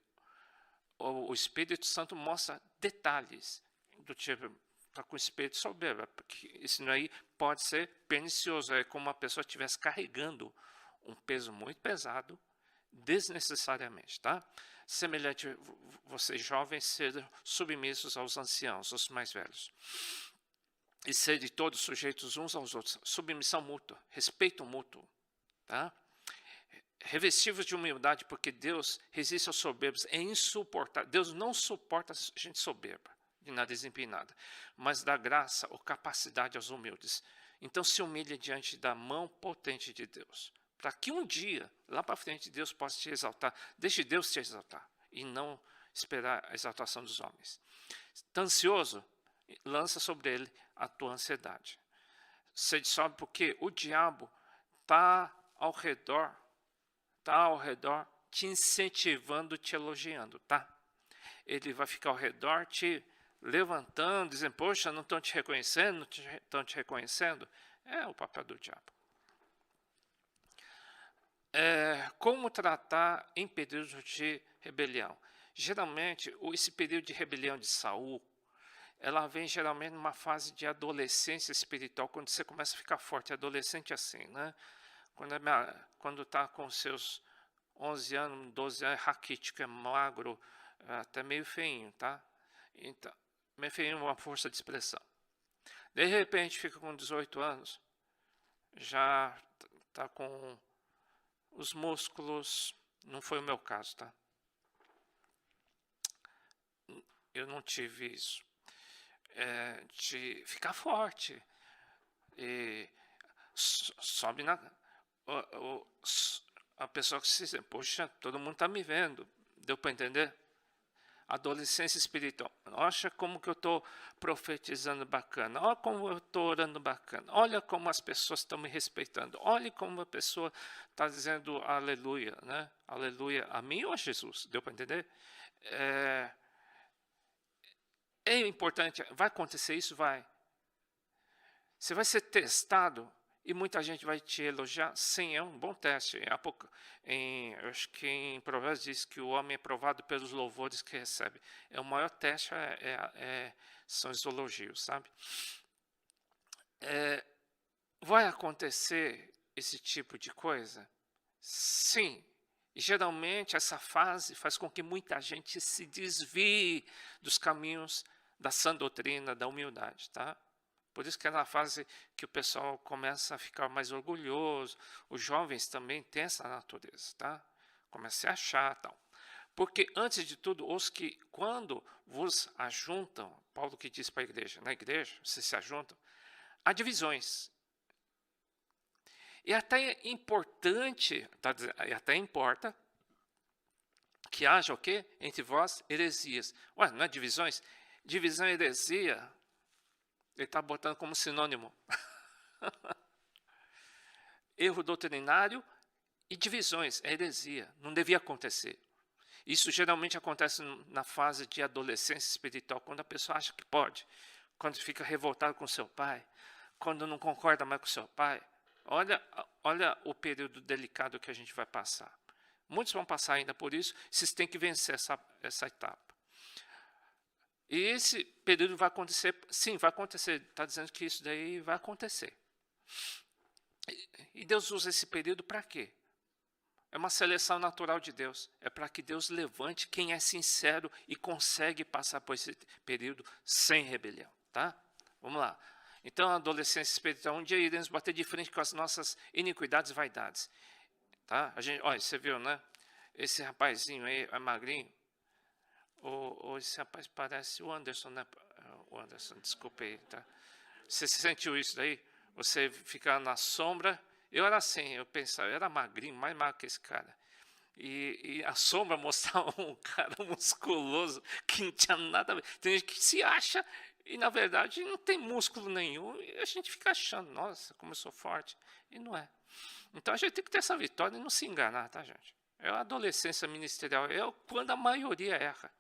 O Espírito Santo mostra detalhes do tipo, está com o espírito soberba, porque isso aí pode ser pernicioso, é como uma pessoa estivesse carregando um peso muito pesado, desnecessariamente, tá? Semelhante vocês jovens serem submissos aos anciãos, aos mais velhos. E serem todos sujeitos uns aos outros. Submissão mútua, respeito mútuo, tá? Revestivos de humildade, porque Deus resiste aos soberbos, é insuportável. Deus não suporta gente soberba, de nariz empinada, mas dá graça ou capacidade aos humildes. Então se humilha diante da mão potente de Deus, para que um dia, lá para frente, Deus possa te exaltar. Deixe Deus te exaltar, e não esperar a exaltação dos homens. Está ansioso? Lança sobre ele a tua ansiedade. Você sabe porque o diabo está ao redor te incentivando, te elogiando, tá? Ele vai ficar ao redor te levantando, dizendo, poxa, não estão te reconhecendo, não estão te reconhecendo. É o papel do diabo. Como tratar em período de rebelião? Geralmente, esse período de rebelião de Saul, ela vem geralmente numa fase de adolescência espiritual, quando você começa a ficar forte. Adolescente assim, né? Quando está com seus 11 anos, 12 anos, é raquítico, é magro, até meio feinho, tá? Então, meio feinho é uma força de expressão. De repente, fica com 18 anos, já está com os músculos, não foi o meu caso, tá? Eu não tive isso. De ficar forte. E sobe na... A pessoa que se diz, poxa, todo mundo está me vendo. Deu para entender? Adolescência espiritual. Olha como que eu estou profetizando bacana. Olha como eu estou orando bacana. Olha como as pessoas estão me respeitando. Olha como a pessoa está dizendo aleluia, né? Aleluia a mim ou a Jesus? Deu para entender? É importante. Vai acontecer isso? Vai. Você vai ser testado e muita gente vai te elogiar. Sim, é um bom teste. Eu acho que em Provérbios diz que o homem é provado pelos louvores que recebe. O maior teste são os elogios, sabe? Vai acontecer esse tipo de coisa? Sim. E geralmente essa fase faz com que muita gente se desvie dos caminhos da sã doutrina, da humildade, tá? Por isso que é na fase que o pessoal começa a ficar mais orgulhoso. Os jovens também têm essa natureza, tá? Começa a achar, tal. Porque, antes de tudo, os que, quando vos ajuntam, Paulo que diz para a igreja, na igreja, vocês se ajuntam, há divisões. E até é importante, até importa, que haja o quê? Entre vós, heresias. Ué, não é divisões? Divisão e heresia, ele está botando como sinônimo. Erro doutrinário e divisões, é heresia. Não devia acontecer. Isso geralmente acontece na fase de adolescência espiritual, quando a pessoa acha que pode, quando fica revoltado com seu pai, quando não concorda mais com seu pai. Olha o período delicado que a gente vai passar. Muitos vão passar ainda por isso, vocês têm que vencer essa etapa. E esse período vai acontecer, sim, vai acontecer, está dizendo que isso daí vai acontecer. E Deus usa esse período para quê? É uma seleção natural de Deus, é para que Deus levante quem é sincero e consegue passar por esse período sem rebelião, tá? Vamos lá. Então, a adolescência espiritual, um dia iremos bater de frente com as nossas iniquidades e vaidades. Tá? Olha, você viu, né? Esse rapazinho aí é magrinho. Esse rapaz parece o Anderson, né? O Anderson, desculpe aí, tá? Você sentiu isso daí? Você ficar na sombra. Eu era assim, eu pensava, eu era magrinho, mais magro que esse cara. E a sombra mostrava um cara musculoso que não tinha nada a ver. Tem gente que se acha e, na verdade, não tem músculo nenhum. E a gente fica achando, nossa, como eu sou forte. E não é. Então a gente tem que ter essa vitória e não se enganar, tá, gente? É a adolescência ministerial, é quando a maioria erra.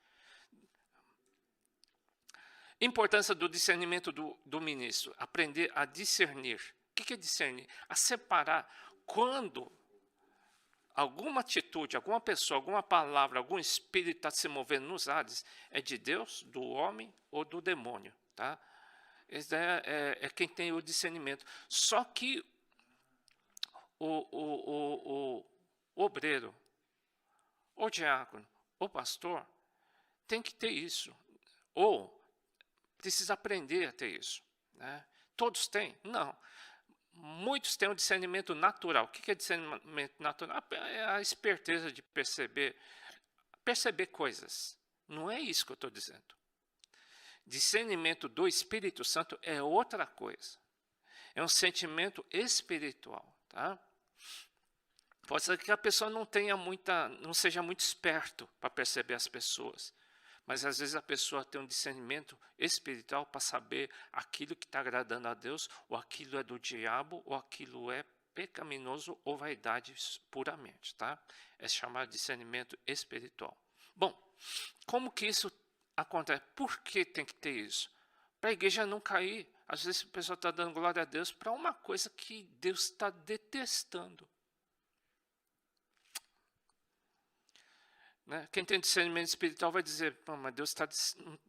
Importância do discernimento do ministro. Aprender a discernir. O que é discernir? A separar quando alguma atitude, alguma pessoa, alguma palavra, algum espírito está se movendo nos ares, é de Deus, do homem ou do demônio. Tá? Esse é quem tem o discernimento. Só que o obreiro, o diácono, o pastor, tem que ter isso. Ou precisa aprender a ter isso. Né? Todos têm? Não. Muitos têm um discernimento natural. O que é discernimento natural? É a esperteza de perceber coisas. Não é isso que eu estou dizendo. Discernimento do Espírito Santo é outra coisa. É um sentimento espiritual. Tá? Pode ser que a pessoa não seja muito esperto para perceber as pessoas. Mas às vezes a pessoa tem um discernimento espiritual para saber aquilo que está agradando a Deus, ou aquilo é do diabo, ou aquilo é pecaminoso ou vaidade puramente. Tá? É chamado de discernimento espiritual. Bom, como que isso acontece? Por que tem que ter isso? Para a igreja não cair. Às vezes a pessoa está dando glória a Deus para uma coisa que Deus está detestando. Né? Quem tem discernimento espiritual vai dizer, mas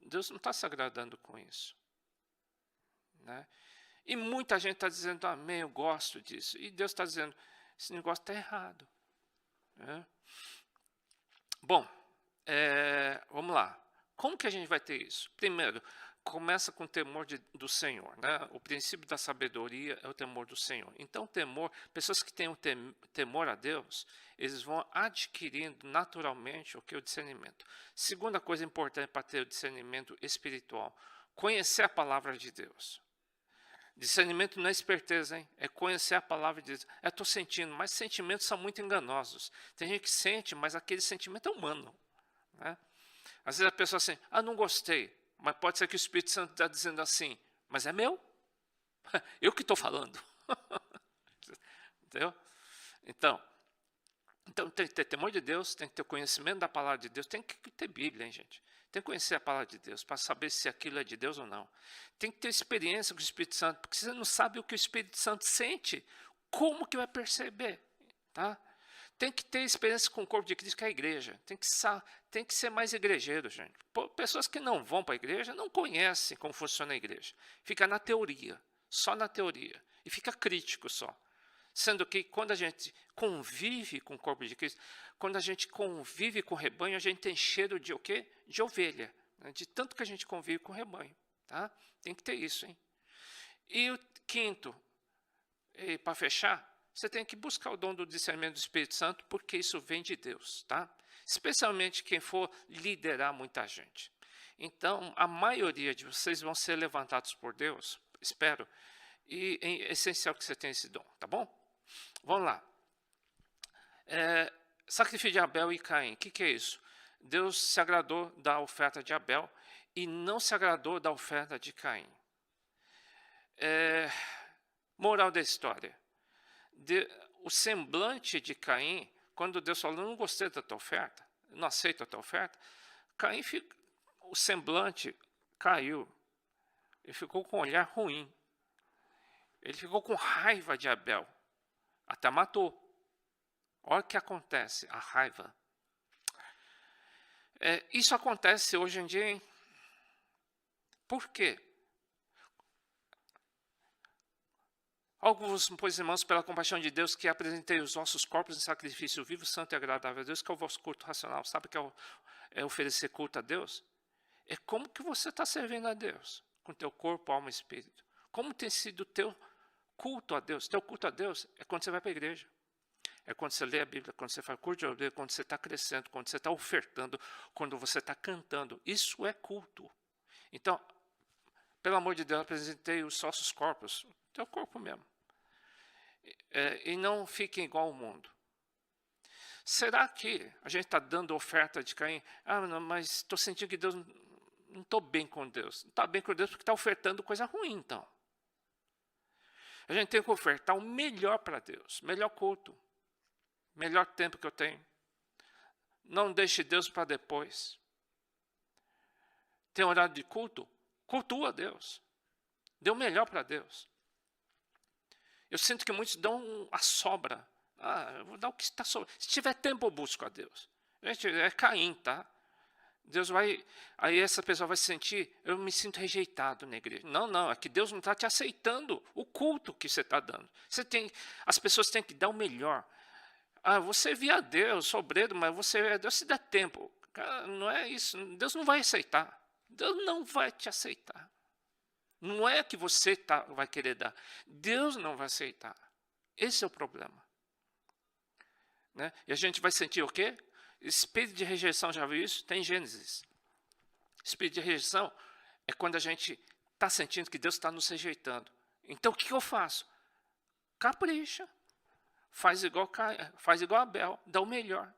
Deus não está se agradando com isso. Né? E muita gente está dizendo, amém, eu gosto disso. E Deus está dizendo, esse negócio está errado. Né? Bom, vamos lá. Como que a gente vai ter isso? Primeiro, começa com o temor do Senhor. Né? O princípio da sabedoria é o temor do Senhor. Então, pessoas que têm o temor a Deus, eles vão adquirindo naturalmente o que é o discernimento. Segunda coisa importante para ter o discernimento espiritual, conhecer a palavra de Deus. Discernimento não é esperteza, hein? É conhecer a palavra de Deus. Estou sentindo, mas sentimentos são muito enganosos. Tem gente que sente, mas aquele sentimento é humano. Né? Às vezes a pessoa assim, não gostei. Mas pode ser que o Espírito Santo está dizendo assim, mas é meu? Eu que estou falando. Entendeu? Então, tem que ter temor de Deus, tem que ter conhecimento da palavra de Deus, tem que ter Bíblia, hein, gente? Tem que conhecer a palavra de Deus para saber se aquilo é de Deus ou não. Tem que ter experiência com o Espírito Santo, porque você não sabe o que o Espírito Santo sente, como que vai perceber? Tá? Tem que ter experiência com o corpo de Cristo, que é a igreja. Tem que ser mais igrejeiro, gente. Pessoas que não vão para a igreja não conhecem como funciona a igreja. Fica na teoria, só na teoria. E fica crítico só. Sendo que quando a gente convive com o corpo de Cristo, quando a gente convive com o rebanho, a gente tem cheiro de o quê? De ovelha. Né? De tanto que a gente convive com o rebanho. Tá? Tem que ter isso. Hein? E o quinto, para fechar, você tem que buscar o dom do discernimento do Espírito Santo, porque isso vem de Deus, tá? Especialmente quem for liderar muita gente. Então, a maioria de vocês vão ser levantados por Deus, espero, e é essencial que você tenha esse dom, tá bom? Vamos lá. Sacrifício de Abel e Caim, o que é isso? Deus se agradou da oferta de Abel e não se agradou da oferta de Caim. Moral da história. O semblante de Caim, quando Deus falou, não gostei da tua oferta, não aceito a tua oferta, Caim, o semblante caiu, ele ficou com um olhar ruim, ele ficou com raiva de Abel, até matou. Olha o que acontece, a raiva. Isso acontece hoje em dia, hein? Por quê? Alguns, pois, irmãos, pela compaixão de Deus, que apresentei os vossos corpos em sacrifício vivo, santo e agradável a Deus, que é o vosso culto racional. Sabe o que é oferecer culto a Deus? É como que você está servindo a Deus, com teu corpo, alma e espírito. Como tem sido o teu culto a Deus? Teu culto a Deus é quando você vai para a igreja. É quando você lê a Bíblia, quando você faz culto de ovelha, quando você está crescendo, quando você está ofertando, quando você está cantando. Isso é culto. Então, pelo amor de Deus, apresentei os nossos corpos, teu corpo mesmo. E não fiquem igual ao mundo. Será que a gente está dando oferta de Caim? Não, mas estou sentindo que Deus, não estou bem com Deus. Não está bem com Deus porque está ofertando coisa ruim, então. A gente tem que ofertar o melhor para Deus, melhor culto, melhor tempo que eu tenho. Não deixe Deus para depois. Tem horário de culto? Cultua Deus. Dê o melhor para Deus. Eu sinto que muitos dão a sobra. Eu vou dar o que está sobrando. Se tiver tempo, eu busco a Deus. Gente, é Caim, tá? Deus vai... Aí essa pessoa vai se sentir, eu me sinto rejeitado na igreja. Não, é que Deus não está te aceitando o culto que você está dando. As pessoas têm que dar o melhor. Você via Deus, sobredo, mas você Deus se dá tempo. Cara, não é isso. Deus não vai aceitar. Deus não vai te aceitar. Não é que você vai querer dar. Deus não vai aceitar. Esse é o problema. Né? E a gente vai sentir o quê? Espírito de rejeição, já viu isso? Tem em Gênesis. Espírito de rejeição é quando a gente está sentindo que Deus está nos rejeitando. Então o que eu faço? Capricha. Faz igual Abel. Dá o melhor.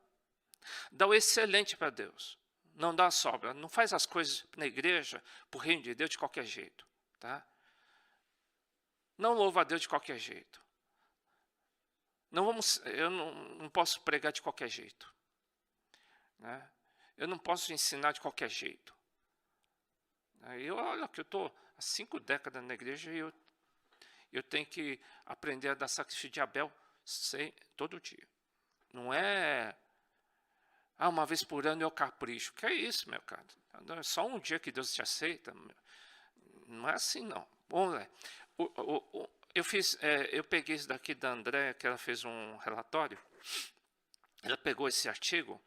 Dá o excelente para Deus. Não dá a sobra. Não faz as coisas na igreja, para o reino de Deus, de qualquer jeito. Tá? Não louva a Deus de qualquer jeito. Eu não posso pregar de qualquer jeito. Né? Eu não posso ensinar de qualquer jeito. Olha que eu estou há 5 décadas na igreja e eu tenho que aprender a dar sacrifício de Abel todo dia. Não é uma vez por ano eu capricho. Que é isso, meu cara? É só um dia que Deus te aceita. Não é assim, não. Vamos lá. Eu peguei isso daqui da Andréa, que ela fez um relatório. Ela pegou esse artigo,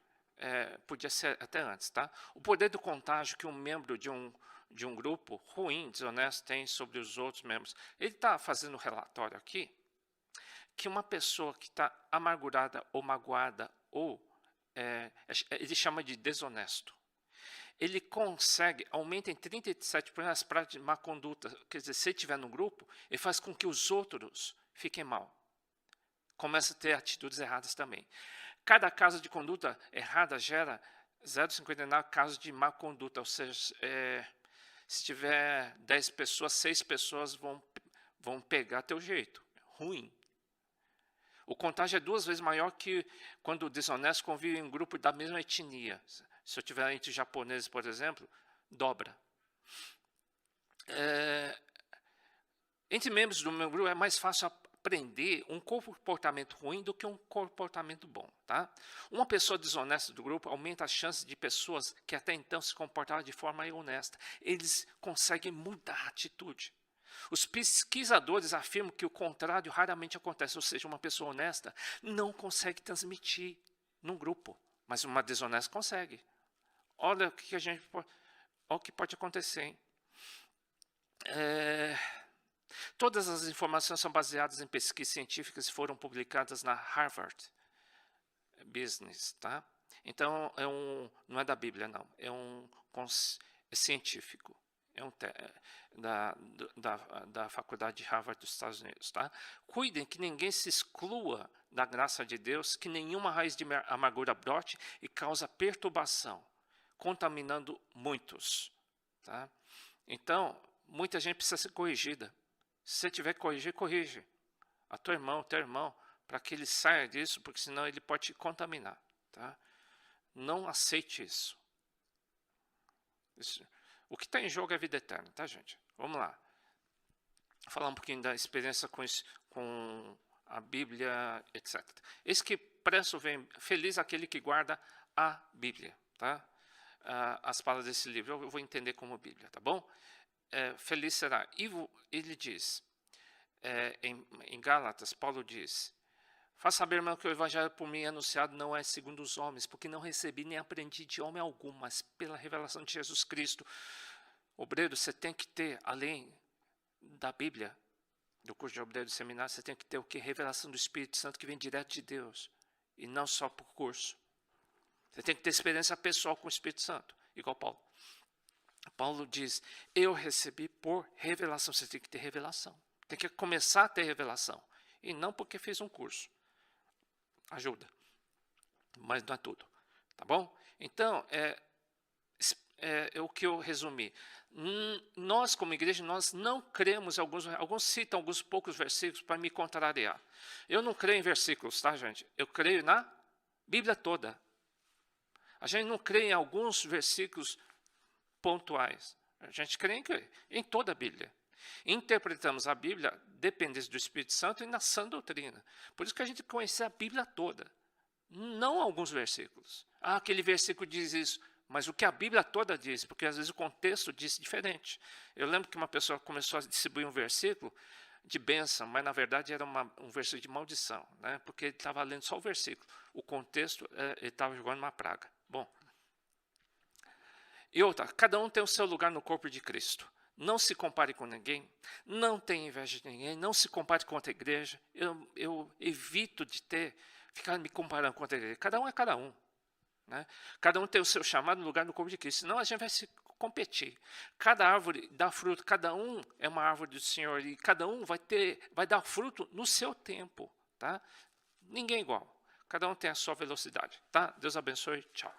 podia ser até antes, tá? O poder do contágio que um membro de um grupo ruim, desonesto, tem sobre os outros membros. Ele está fazendo um relatório aqui, que uma pessoa que está amargurada ou magoada, ele chama de desonesto, ele consegue, aumenta em 37% as práticas de má conduta. Quer dizer, se ele estiver no grupo, ele faz com que os outros fiquem mal. Começa a ter atitudes erradas também. Cada caso de conduta errada gera 0,59 casos de má conduta. Ou seja, se tiver 10 pessoas, 6 pessoas vão pegar teu jeito. Ruim. O contágio é 2 vezes maior que quando o desonesto convive em um grupo da mesma etnia. Se eu tiver entre japoneses, por exemplo, dobra. Entre membros do meu grupo é mais fácil aprender um comportamento ruim do que um comportamento bom. Tá? Uma pessoa desonesta do grupo aumenta as chances de pessoas que até então se comportavam de forma honesta. Eles conseguem mudar a atitude. Os pesquisadores afirmam que o contrário raramente acontece, ou seja, uma pessoa honesta não consegue transmitir num grupo, mas uma desonesta consegue. Olha o que pode acontecer. Hein? Todas as informações são baseadas em pesquisas científicas e foram publicadas na Harvard Business. Tá? Então, não é da Bíblia, não. É científico. Da Faculdade de Harvard dos Estados Unidos. Tá? Cuidem que ninguém se exclua da graça de Deus, que nenhuma raiz de amargura brote e causa perturbação, contaminando muitos. Tá? Então, muita gente precisa ser corrigida. Se você tiver que corrigir, corrige. A teu irmão, para que ele saia disso, porque senão ele pode te contaminar. Tá? Não aceite isso. O que está em jogo é a vida eterna, tá, gente? Vamos lá. Vou falar um pouquinho da experiência com a Bíblia, etc. Esse que preço vem, feliz aquele que guarda a Bíblia, tá? As palavras desse livro, eu vou entender como Bíblia, tá bom? Feliz será. Ele diz, em Gálatas, Paulo diz, faça saber, irmão, que o evangelho por mim anunciado não é segundo os homens, porque não recebi nem aprendi de homem algum, mas pela revelação de Jesus Cristo. Obreiro, você tem que ter, além da Bíblia, do curso de obreiro do seminário, você tem que ter o que? Revelação do Espírito Santo que vem direto de Deus. E não só por curso. Você tem que ter experiência pessoal com o Espírito Santo. Igual Paulo. Paulo diz, eu recebi por revelação. Você tem que ter revelação. Tem que começar a ter revelação. E não porque fez um curso. Ajuda. Mas não é tudo. Tá bom? Então, é o que eu resumi. Nós, como igreja, nós não cremos, alguns citam alguns poucos versículos para me contrariar. Eu não creio em versículos, tá, gente? Eu creio na Bíblia toda. A gente não crê em alguns versículos pontuais. A gente crê em toda a Bíblia. Interpretamos a Bíblia dependendo do Espírito Santo e na sã doutrina. Por isso que a gente conhece a Bíblia toda. Não alguns versículos. Ah, aquele versículo diz isso. Mas o que a Bíblia toda diz, porque às vezes o contexto diz diferente. Eu lembro que uma pessoa começou a distribuir um versículo de bênção, mas na verdade era um versículo de maldição, né? Porque ele estava lendo só o versículo. O contexto, ele estava jogando uma praga. Bom. E outra, cada um tem o seu lugar no corpo de Cristo. Não se compare com ninguém, não tenha inveja de ninguém, não se compare com outra igreja. Eu evito de ficar me comparando com outra igreja. Cada um é cada um. Né? Cada um tem o seu chamado no lugar no corpo de Cristo, senão a gente vai se competir. Cada árvore dá fruto, cada um é uma árvore do Senhor e cada um vai dar fruto no seu tempo. Tá? Ninguém é igual, cada um tem a sua velocidade. Tá? Deus abençoe, tchau.